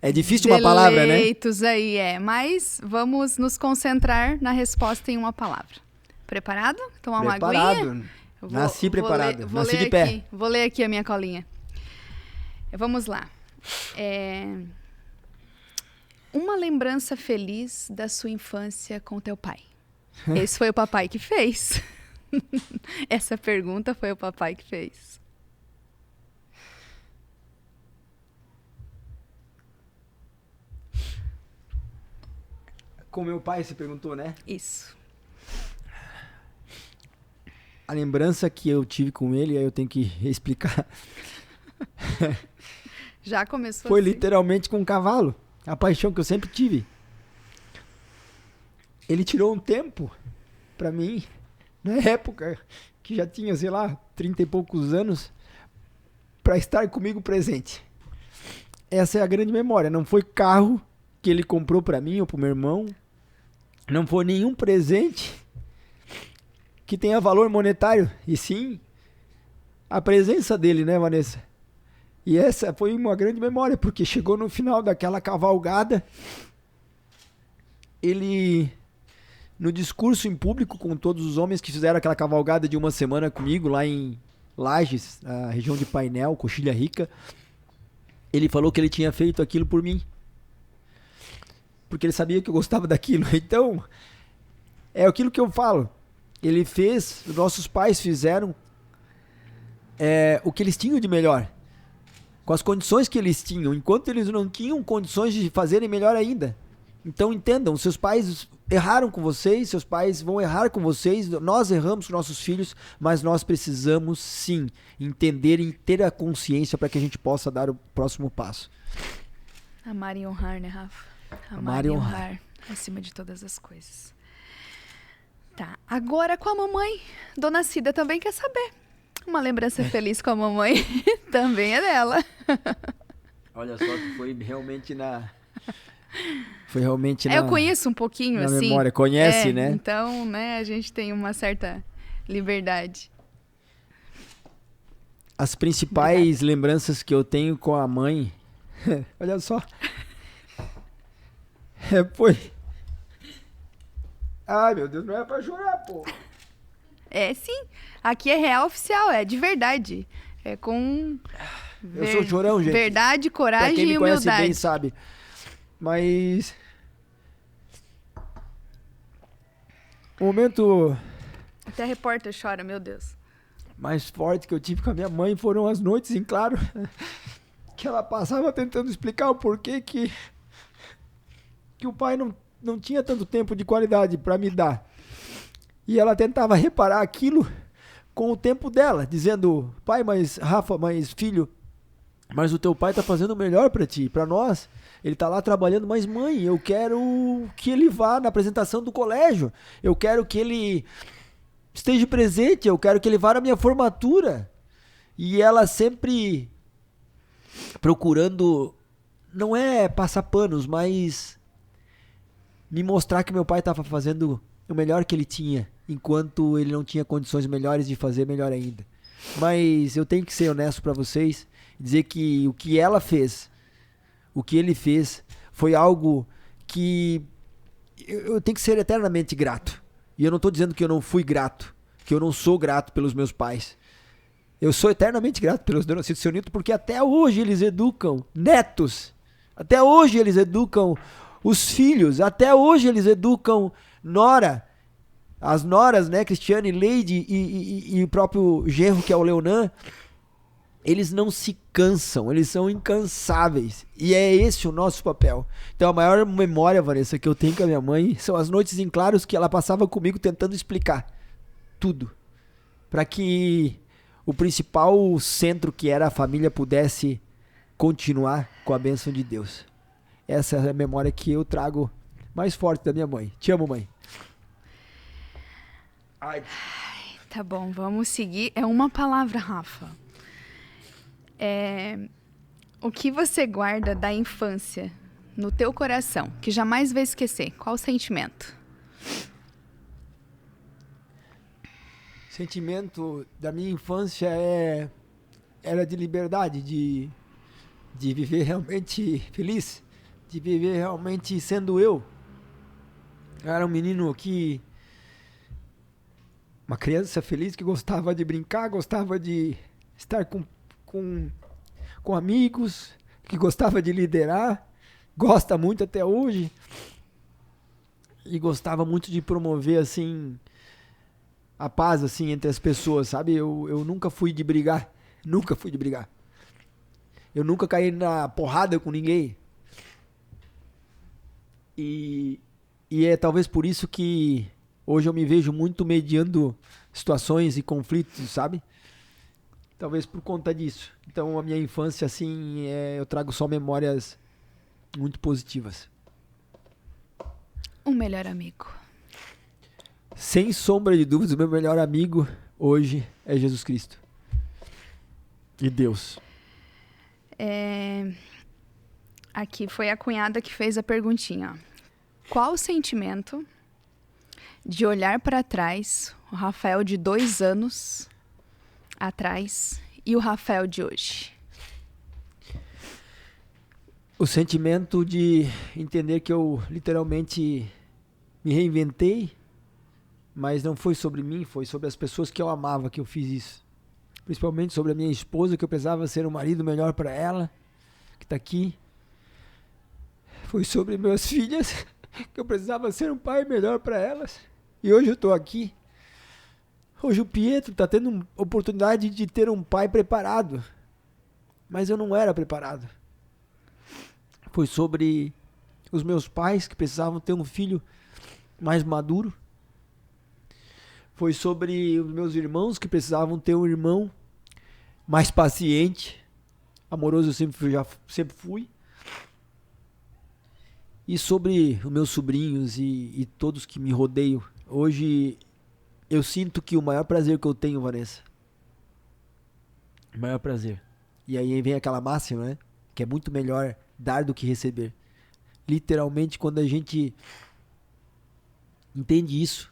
É difícil uma palavra, né? deleitos aí, mas vamos nos concentrar na resposta em uma palavra. Preparado? Tomar uma aguinha? Nasci preparado. Nasci de aqui, pé. Vou ler aqui a minha colinha. Vamos lá. Uma lembrança feliz da sua infância com teu pai. Esse foi o papai que fez. Essa pergunta foi o papai que fez. Com meu pai, você perguntou, né? Isso. A lembrança que eu tive com ele, aí eu tenho que explicar. Já começou Foi assim. literalmente com um cavalo. A paixão que eu sempre tive. Ele tirou um tempo pra mim, na época, que já tinha, sei lá, 30 e poucos anos, pra estar comigo presente. Essa é a grande memória. Não foi carro que ele comprou pra mim ou pro meu irmão. Não foi nenhum presente que tenha valor monetário. E sim, a presença dele, né, Vanessa? E essa foi uma grande memória, porque chegou no final daquela cavalgada, ele, no discurso em público com todos os homens que fizeram aquela cavalgada de uma semana comigo, lá em Lages, a região de Painel, Coxilha Rica, ele falou que ele tinha feito aquilo por mim. Porque ele sabia que eu gostava daquilo. Então, é aquilo que eu falo. Ele fez, nossos pais fizeram o que eles tinham de melhor. Com as condições que eles tinham, enquanto eles não tinham condições de fazerem melhor ainda. Então entendam, seus pais erraram com vocês, seus pais vão errar com vocês, nós erramos com nossos filhos, mas nós precisamos sim entender e ter a consciência para que a gente possa dar o próximo passo. Amar e honrar, né, Rafa? Amar e honrar. Acima de todas as coisas. Tá, agora com a mamãe, Dona Cida também quer saber. Uma lembrança feliz com a mamãe também é dela. Olha só que foi realmente na... Eu conheço um pouquinho, na assim. memória, conhece, né? Então, né, a gente tem uma certa liberdade. As principais lembranças que eu tenho com a mãe... Olha só. Foi... Ai, meu Deus, não é pra chorar, pô. Sim. Aqui é real oficial, é de verdade. É com... Eu sou chorão, gente. Verdade, coragem pra quem me e conhece humildade. bem sabe. Mas... O momento Até repórter chora, meu Deus. mais forte que eu tive com a minha mãe foram as noites em claro. Que ela passava tentando explicar o porquê que o pai não tinha tanto tempo de qualidade para me dar. E ela tentava reparar aquilo com o tempo dela, dizendo: pai, mas Rafa, mas filho, mas o teu pai tá fazendo o melhor para ti, para nós. Ele tá lá trabalhando, mas mãe, eu quero que ele vá na apresentação do colégio. Eu quero que ele esteja presente, eu quero que ele vá na minha formatura. E ela sempre procurando, não é passar panos, mas me mostrar que meu pai estava fazendo o melhor que ele tinha, enquanto ele não tinha condições melhores de fazer melhor ainda. Mas eu tenho que ser honesto para vocês, dizer que o que ela fez, o que ele fez, foi algo que eu tenho que ser eternamente grato. E eu não estou dizendo que eu não fui grato, que eu não sou grato pelos meus pais. Eu sou eternamente grato pelos Dona Cida e seu Nilton, porque até hoje eles educam netos, até hoje eles educam os filhos, até hoje eles educam nora, As noras, né, Cristiane, Leide e o próprio genro, que é o Leonan, eles não se cansam, eles são incansáveis. E é esse o nosso papel. Então a maior memória, Vanessa, que eu tenho com a minha mãe são as noites em claros que ela passava comigo tentando explicar tudo. Para que o principal centro, que era a família, pudesse continuar com a bênção de Deus. Essa é a memória que eu trago mais forte da minha mãe. Te amo, mãe. Ai, tá bom, vamos seguir. É uma palavra, Rafa. O que você guarda da infância no teu coração, que jamais vai esquecer? Qual o sentimento? Sentimento da minha infância era de liberdade, de viver realmente feliz, de viver realmente sendo eu. Eu era um menino uma criança feliz que gostava de brincar, gostava de estar com amigos, que gostava de liderar, gosta muito até hoje, e gostava muito de promover, assim, a paz, assim, entre as pessoas, sabe? Eu nunca fui de brigar, nunca fui de brigar. Eu nunca caí na porrada com ninguém. E é talvez por isso que hoje eu me vejo muito mediando situações e conflitos, sabe? Talvez por conta disso. Então a minha infância, assim, eu trago só memórias muito positivas. Um melhor amigo. Sem sombra de dúvidas, o meu melhor amigo hoje é Jesus Cristo. E Deus. Aqui foi a cunhada que fez a perguntinha. Qual o sentimento de olhar para trás, o Rafael de 2 anos atrás e o Rafael de hoje? O sentimento de entender que eu literalmente me reinventei, mas não foi sobre mim, foi sobre as pessoas que eu amava que eu fiz isso. Principalmente sobre a minha esposa, que eu precisava ser um marido melhor para ela, que está aqui. Foi sobre minhas filhas, que eu precisava ser um pai melhor para elas. E hoje eu estou aqui. Hoje o Pietro está tendo oportunidade de ter um pai preparado. Mas eu não era preparado. Foi sobre os meus pais, que precisavam ter um filho mais maduro. Foi sobre os meus irmãos, que precisavam ter um irmão mais paciente. Amoroso eu sempre fui. E sobre os meus sobrinhos e todos que me rodeiam. Hoje eu sinto que o maior prazer que eu tenho, Vanessa, o maior prazer. E aí vem aquela máxima, né? Que é muito melhor dar do que receber. Literalmente, quando a gente entende isso,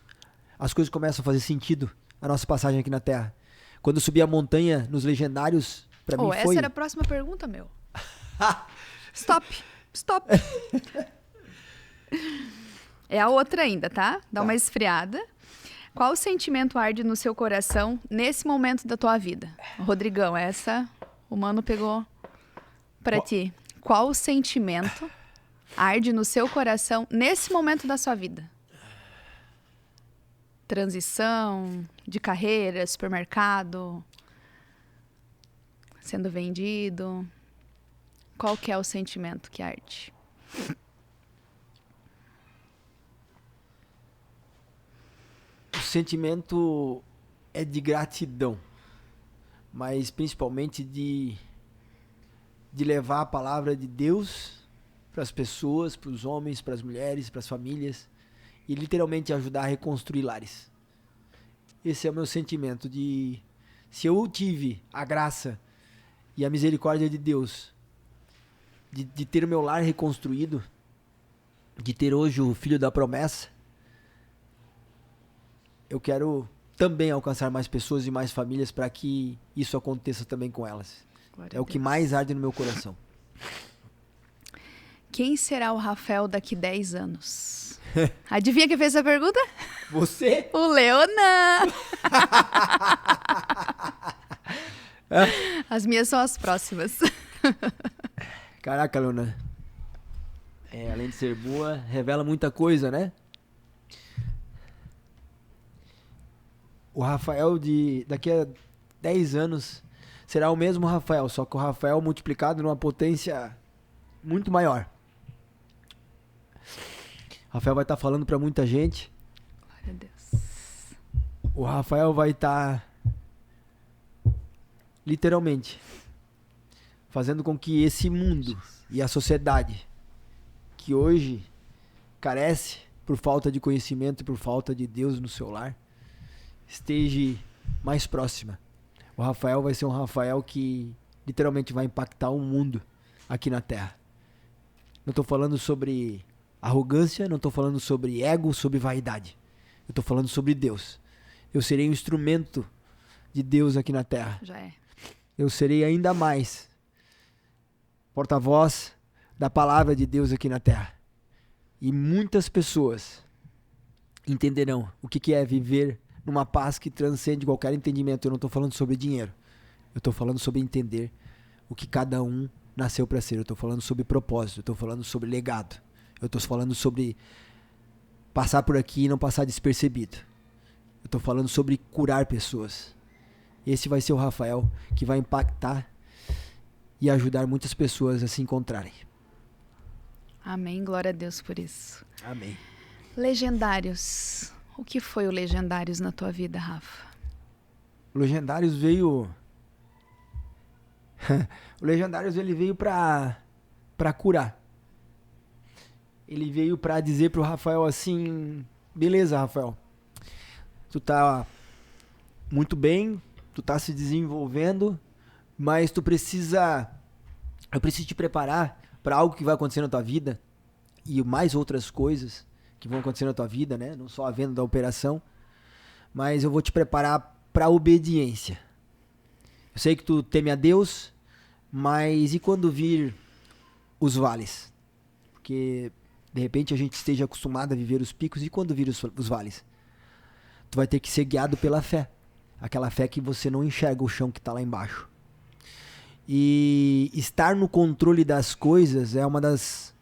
as coisas começam a fazer sentido. A nossa passagem aqui na Terra. Quando eu subi a montanha nos Legendários, pra mim foi... Essa era a próxima pergunta, meu. Stop. É a outra ainda, tá? Dá uma esfriada. Qual sentimento arde no seu coração nesse momento da tua vida? Rodrigão, essa o mano pegou pra ti. Qual sentimento arde no seu coração nesse momento da sua vida? Transição, de carreira, supermercado, sendo vendido. Qual que é o sentimento que arde? O sentimento é de gratidão, mas principalmente de levar a palavra de Deus para as pessoas, para os homens, para as mulheres, para as famílias, e literalmente ajudar a reconstruir lares. Esse é o meu sentimento de... Se eu tive a graça e a misericórdia de Deus de ter o meu lar reconstruído, de ter hoje o filho da promessa, eu quero também alcançar mais pessoas e mais famílias para que isso aconteça também com elas. É o que mais arde no meu coração. Quem será o Rafael daqui 10 anos? Adivinha quem fez essa pergunta? Você? O Leonan! As minhas são as próximas. Caraca, Leonan. Além de ser boa, revela muita coisa, né? o Rafael daqui a 10 anos será o mesmo Rafael, só que o Rafael multiplicado numa potência muito maior. O Rafael vai estar falando para muita gente. Glória a Deus. O Rafael vai estar literalmente fazendo com que esse mundo e a sociedade que hoje carece por falta de conhecimento e por falta de Deus no seu lar esteja mais próxima. O Rafael vai ser um Rafael que literalmente vai impactar o mundo aqui na Terra. Não estou falando sobre arrogância, não estou falando sobre ego, sobre vaidade. Eu estou falando sobre Deus. Eu serei um instrumento de Deus aqui na Terra. Já é. Eu serei ainda mais porta-voz da palavra de Deus aqui na Terra. E muitas pessoas entenderão o que é viver numa paz que transcende qualquer entendimento. Eu não estou falando sobre dinheiro. Eu estou falando sobre entender o que cada um nasceu para ser. Eu estou falando sobre propósito. Eu estou falando sobre legado. Eu estou falando sobre passar por aqui e não passar despercebido. Eu estou falando sobre curar pessoas. Esse vai ser o Rafael que vai impactar e ajudar muitas pessoas a se encontrarem. Amém. Glória a Deus por isso. Amém. Legendários. O que foi o Legendários na tua vida, Rafa? O Legendários veio... o Legendários ele veio para curar. Ele veio para dizer pro Rafael assim... Beleza, Rafael. Tu tá muito bem, tu tá se desenvolvendo, mas tu precisa... Eu preciso te preparar para algo que vai acontecer na tua vida e mais outras coisas que vão acontecer na tua vida, né? Não só a venda da operação, mas eu vou te preparar para obediência. Eu sei que tu teme a Deus, mas e quando vir os vales? Porque de repente a gente esteja acostumado a viver os picos, e quando vir os vales? Tu vai ter que ser guiado pela fé. Aquela fé que você não enxerga o chão que está lá embaixo. E estar no controle das coisas é uma das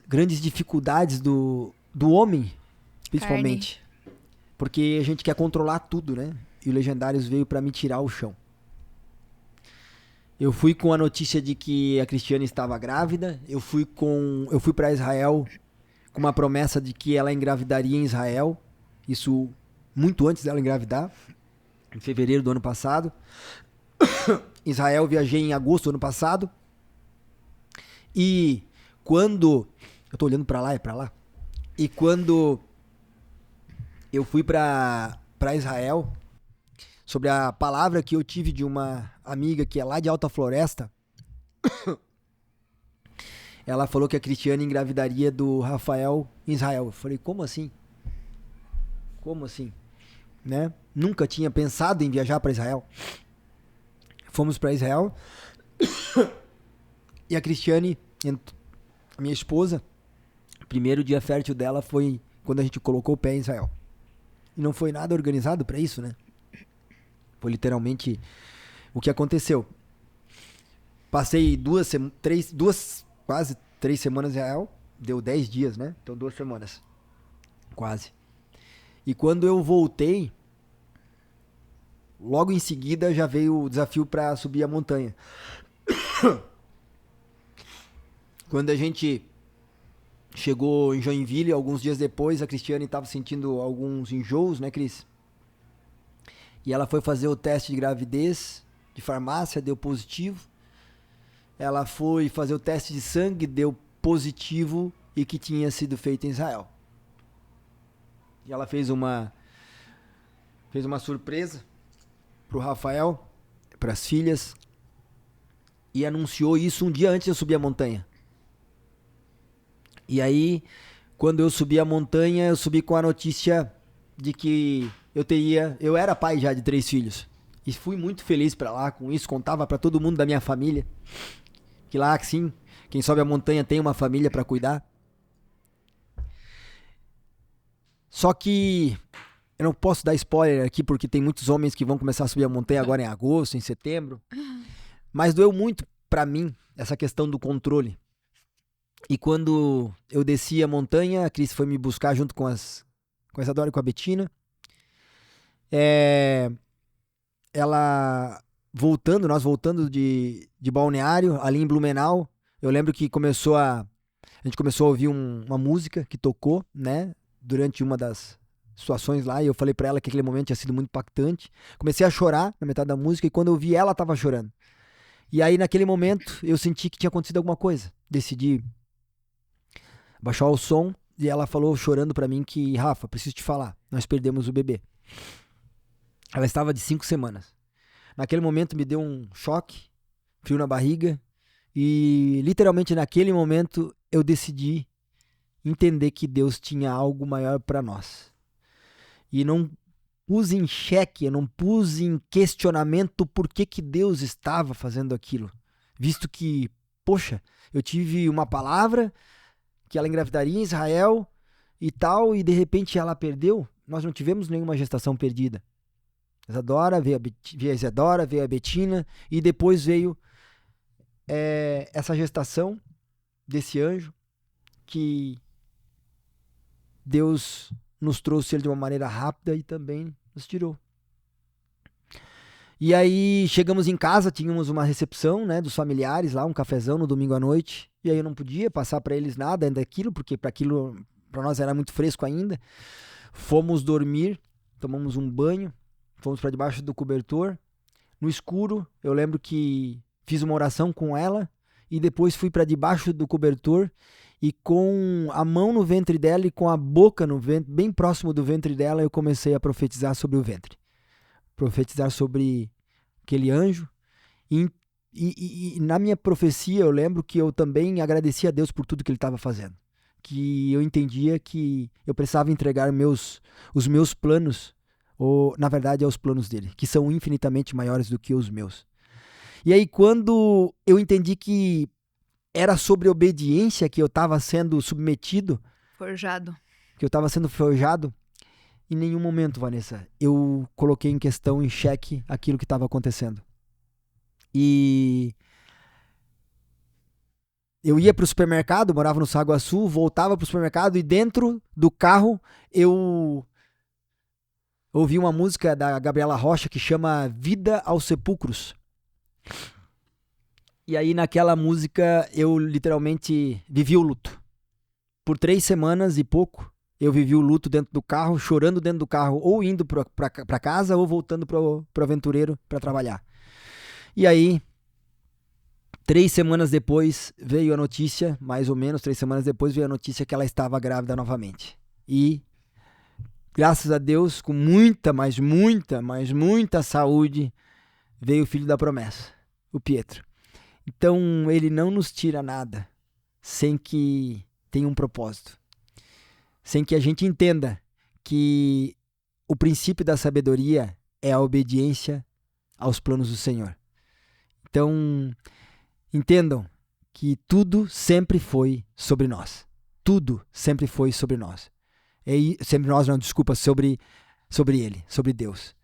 grandes dificuldades do homem, principalmente. Carne. Porque a gente quer controlar tudo, né? E o Legendários veio para me tirar o chão. Eu fui com a notícia de que a Cristiane estava grávida. Eu fui para Israel com uma promessa de que ela engravidaria em Israel. Isso muito antes dela engravidar, em fevereiro do ano passado. Israel, viajei em agosto do ano passado. E quando... Eu tô olhando pra lá, é pra lá. E quando eu fui pra Israel, sobre a palavra que eu tive de uma amiga que é lá de Alta Floresta, ela falou que a Cristiane engravidaria do Rafael em Israel. Eu falei, como assim? Como assim? Né? Nunca tinha pensado em viajar para Israel. Fomos para Israel e a Cristiane, a minha esposa, o primeiro dia fértil dela foi quando a gente colocou o pé em Israel. E não foi nada organizado para isso, né? Foi literalmente o que aconteceu. Passei quase 3 semanas em Israel. Deu 10 dias, né? Então 2 semanas. Quase. E quando eu voltei, logo em seguida já veio o desafio para subir a montanha. Quando a gente chegou em Joinville, alguns dias depois, a Cristiane estava sentindo alguns enjoos, né, Cris? E ela foi fazer o teste de gravidez de farmácia, deu positivo. Ela foi fazer o teste de sangue, deu positivo e que tinha sido feito em Israel. E ela fez uma surpresa pro Rafael, pras filhas, e anunciou isso um dia antes de eu subir a montanha. E aí, quando eu subi a montanha, eu subi com a notícia de que eu era pai já de 3 filhos. E fui muito feliz pra lá com isso, contava pra todo mundo da minha família, que lá, sim, quem sobe a montanha tem uma família pra cuidar. Só que eu não posso dar spoiler aqui, porque tem muitos homens que vão começar a subir a montanha agora em agosto, em setembro. Mas doeu muito pra mim essa questão do controle. E quando eu desci a montanha, a Cris foi me buscar junto com as com a Isadora e com a Betina. Nós voltando de Balneário, ali em Blumenau, eu lembro que a gente começou a ouvir uma música que tocou, né, durante uma das situações lá, e eu falei pra ela que aquele momento tinha sido muito impactante. Comecei a chorar na metade da música, e quando eu vi ela tava chorando. E aí, naquele momento, eu senti que tinha acontecido alguma coisa. Decidi baixar o som, e ela falou chorando pra mim que, Rafa, preciso te falar, nós perdemos o bebê. Ela estava de 5 semanas. Naquele momento me deu um choque, frio na barriga, e literalmente naquele momento eu decidi entender que Deus tinha algo maior para nós. E não pus em xeque, eu não pus em questionamento por que Deus estava fazendo aquilo. Visto que, poxa, eu tive uma palavra que ela engravidaria em Israel e tal, e de repente ela perdeu. Nós não tivemos nenhuma gestação perdida. Veio a Isadora, veio a Betina, e depois veio essa gestação desse anjo que Deus nos trouxe ele de uma maneira rápida e também nos tirou. E aí chegamos em casa, tínhamos uma recepção, né, dos familiares lá, um cafezão no domingo à noite, e aí eu não podia passar para eles nada ainda daquilo, porque para nós era muito fresco ainda. Fomos dormir, tomamos um banho, fomos para debaixo do cobertor, no escuro. Eu lembro que fiz uma oração com ela e depois fui para debaixo do cobertor e com a mão no ventre dela e com a boca no ventre, bem próximo do ventre dela, eu comecei a profetizar sobre o ventre. Profetizar sobre aquele anjo. E na minha profecia eu lembro que eu também agradeci a Deus por tudo que ele estava fazendo. Que eu entendia que eu precisava entregar os meus planos, ou na verdade aos planos dele, que são infinitamente maiores do que os meus. E aí quando eu entendi que era sobre obediência que eu estava sendo submetido, que eu estava sendo forjado, em nenhum momento, Vanessa, eu coloquei em questão, em xeque, aquilo que estava acontecendo. E eu ia para o supermercado, morava no Saguaçu, voltava para o supermercado e dentro do carro eu ouvi uma música da Gabriela Rocha que chama Vida aos Sepulcros. E aí naquela música eu literalmente vivi o luto. Por 3 semanas e pouco eu vivi o luto dentro do carro, chorando dentro do carro, ou indo para casa ou voltando pro Aventureiro para trabalhar. E aí 3 semanas depois veio a notícia, mais ou menos 3 semanas depois veio a notícia que ela estava grávida novamente. E graças a Deus, com muita saúde, veio o filho da promessa, o Pietro. Então, ele não nos tira nada sem que tenha um propósito. Sem que a gente entenda que o princípio da sabedoria é a obediência aos planos do Senhor. Então, entendam que tudo sempre foi sobre nós. Tudo sempre foi sobre nós. Sobre ele, sobre Deus.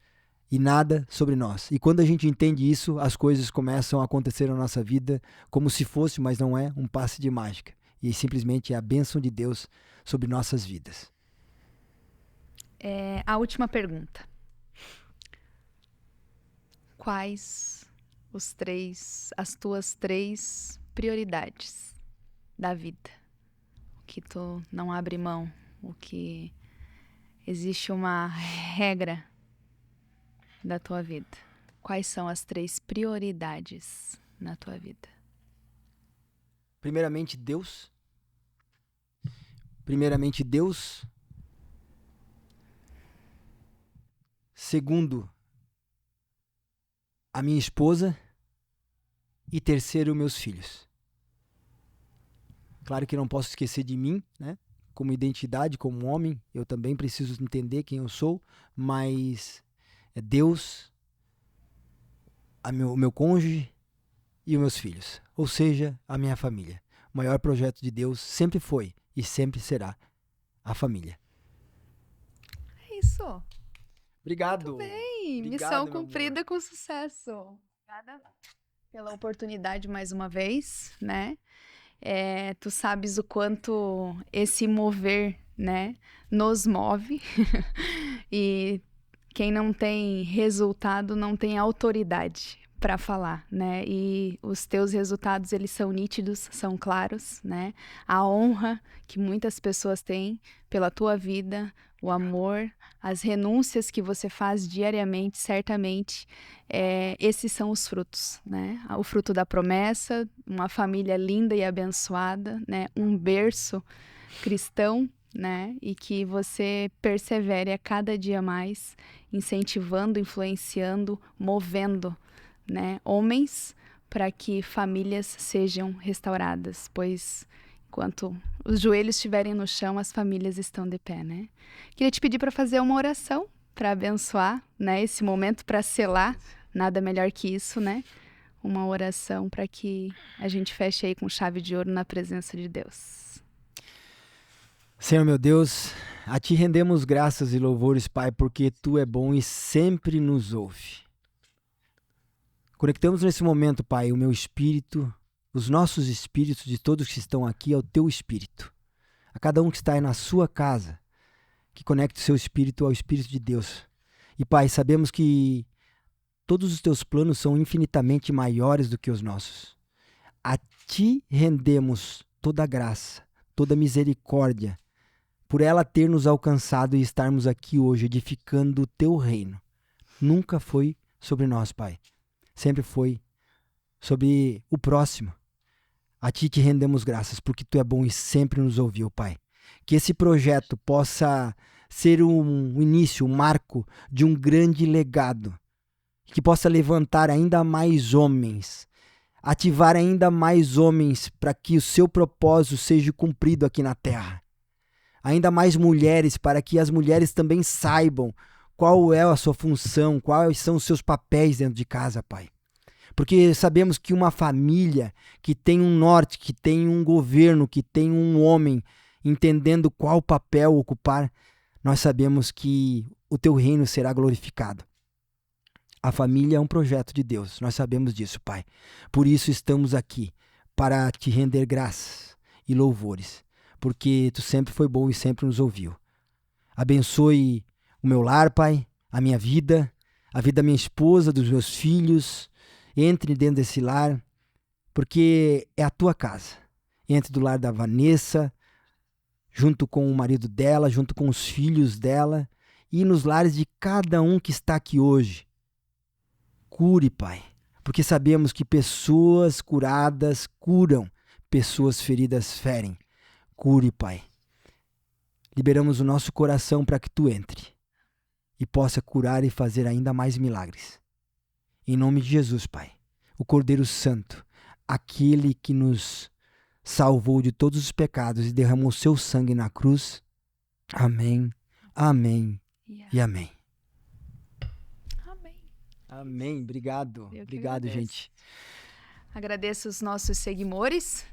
E nada sobre nós. E quando a gente entende isso, as coisas começam a acontecer na nossa vida como se fosse, mas não é, um passe de mágica. E simplesmente é a bênção de Deus sobre nossas vidas. A última pergunta. Quais as tuas 3 prioridades da vida? O que tu não abre mão? O que existe uma regra da tua vida? Quais são as 3 prioridades na tua vida? Primeiramente, Deus. Segundo, a minha esposa. E terceiro, meus filhos. Claro que não posso esquecer de mim, né? Como identidade, como homem, eu também preciso entender quem eu sou, mas é Deus, o meu cônjuge e os meus filhos, ou seja, a minha família. O maior projeto de Deus sempre foi e sempre será a família. É isso. Obrigado. Muito bem. Missão cumprida com sucesso. Obrigada pela oportunidade mais uma vez, né? Tu sabes o quanto esse mover, né, nos move. E quem não tem resultado não tem autoridade para falar, né? E os teus resultados, eles são nítidos, são claros, né? A honra que muitas pessoas têm pela tua vida, o amor, as renúncias que você faz diariamente, certamente, esses são os frutos, né? O fruto da promessa, uma família linda e abençoada, né? Um berço cristão, né? E que você persevere a cada dia mais, incentivando, influenciando, movendo, né, homens para que famílias sejam restauradas, pois enquanto os joelhos estiverem no chão, as famílias estão de pé, né? Queria te pedir para fazer uma oração para abençoar, né, esse momento, para selar, nada melhor que isso, né? Uma oração para que a gente feche aí com chave de ouro na presença de Deus. Senhor meu Deus, a Ti rendemos graças e louvores, Pai, porque Tu é bom e sempre nos ouve. Conectamos nesse momento, Pai, o meu espírito, os nossos espíritos de todos que estão aqui ao Teu Espírito. A cada um que está aí na sua casa, que conecte o seu espírito ao Espírito de Deus. E, Pai, sabemos que todos os Teus planos são infinitamente maiores do que os nossos. A Ti rendemos toda a graça, toda a misericórdia, por ela ter nos alcançado e estarmos aqui hoje edificando o Teu reino. Nunca foi sobre nós, Pai. Sempre foi sobre o próximo. A Ti te rendemos graças, porque Tu é bom e sempre nos ouviu, Pai. Que esse projeto possa ser um início, um marco de um grande legado. Que possa levantar ainda mais homens, ativar ainda mais homens para que o Seu propósito seja cumprido aqui na terra. Ainda mais mulheres, para que as mulheres também saibam qual é a sua função, quais são os seus papéis dentro de casa, Pai. Porque sabemos que uma família que tem um norte, que tem um governo, que tem um homem entendendo qual papel ocupar, nós sabemos que o Teu reino será glorificado. A família é um projeto de Deus, nós sabemos disso, Pai. Por isso estamos aqui, para Te render graças e louvores, porque Tu sempre foi bom e sempre nos ouviu. Abençoe o meu lar, Pai, a minha vida, a vida da minha esposa, dos meus filhos. Entre dentro desse lar, porque é a Tua casa. Entre do lar da Vanessa, junto com o marido dela, junto com os filhos dela, e nos lares de cada um que está aqui hoje. Cure, Pai, porque sabemos que pessoas curadas curam, pessoas feridas ferem. Cure, Pai. Liberamos o nosso coração para que Tu entre e possa curar e fazer ainda mais milagres. Em nome de Jesus, Pai, o Cordeiro Santo, aquele que nos salvou de todos os pecados e derramou Seu sangue na cruz. Amém, amém e amém. Amém. Amém, obrigado. Obrigado, gente. Agradeço os nossos seguidores.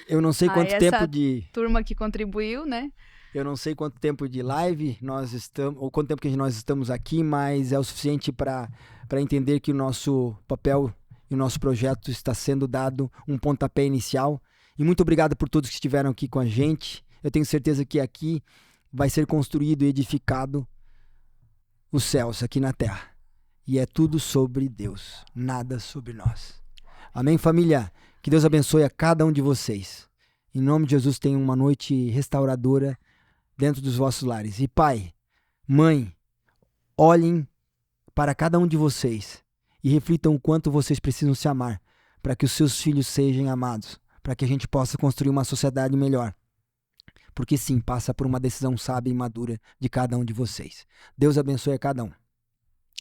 Eu não sei quanto tempo de... turma que contribuiu, né? Eu não sei quanto tempo de live nós estamos, ou quanto tempo que nós estamos aqui, mas é o suficiente para entender que o nosso papel e o nosso projeto está sendo dado um pontapé inicial. E muito obrigado por todos que estiveram aqui com a gente. Eu tenho certeza que aqui vai ser construído e edificado os céus aqui na terra. E é tudo sobre Deus, nada sobre nós. Amém, família? Que Deus abençoe a cada um de vocês. Em nome de Jesus, tenham uma noite restauradora dentro dos vossos lares. E pai, mãe, olhem para cada um de vocês e reflitam o quanto vocês precisam se amar para que os seus filhos sejam amados, para que a gente possa construir uma sociedade melhor. Porque sim, passa por uma decisão sábia e madura de cada um de vocês. Deus abençoe a cada um.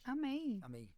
Amém. Amém.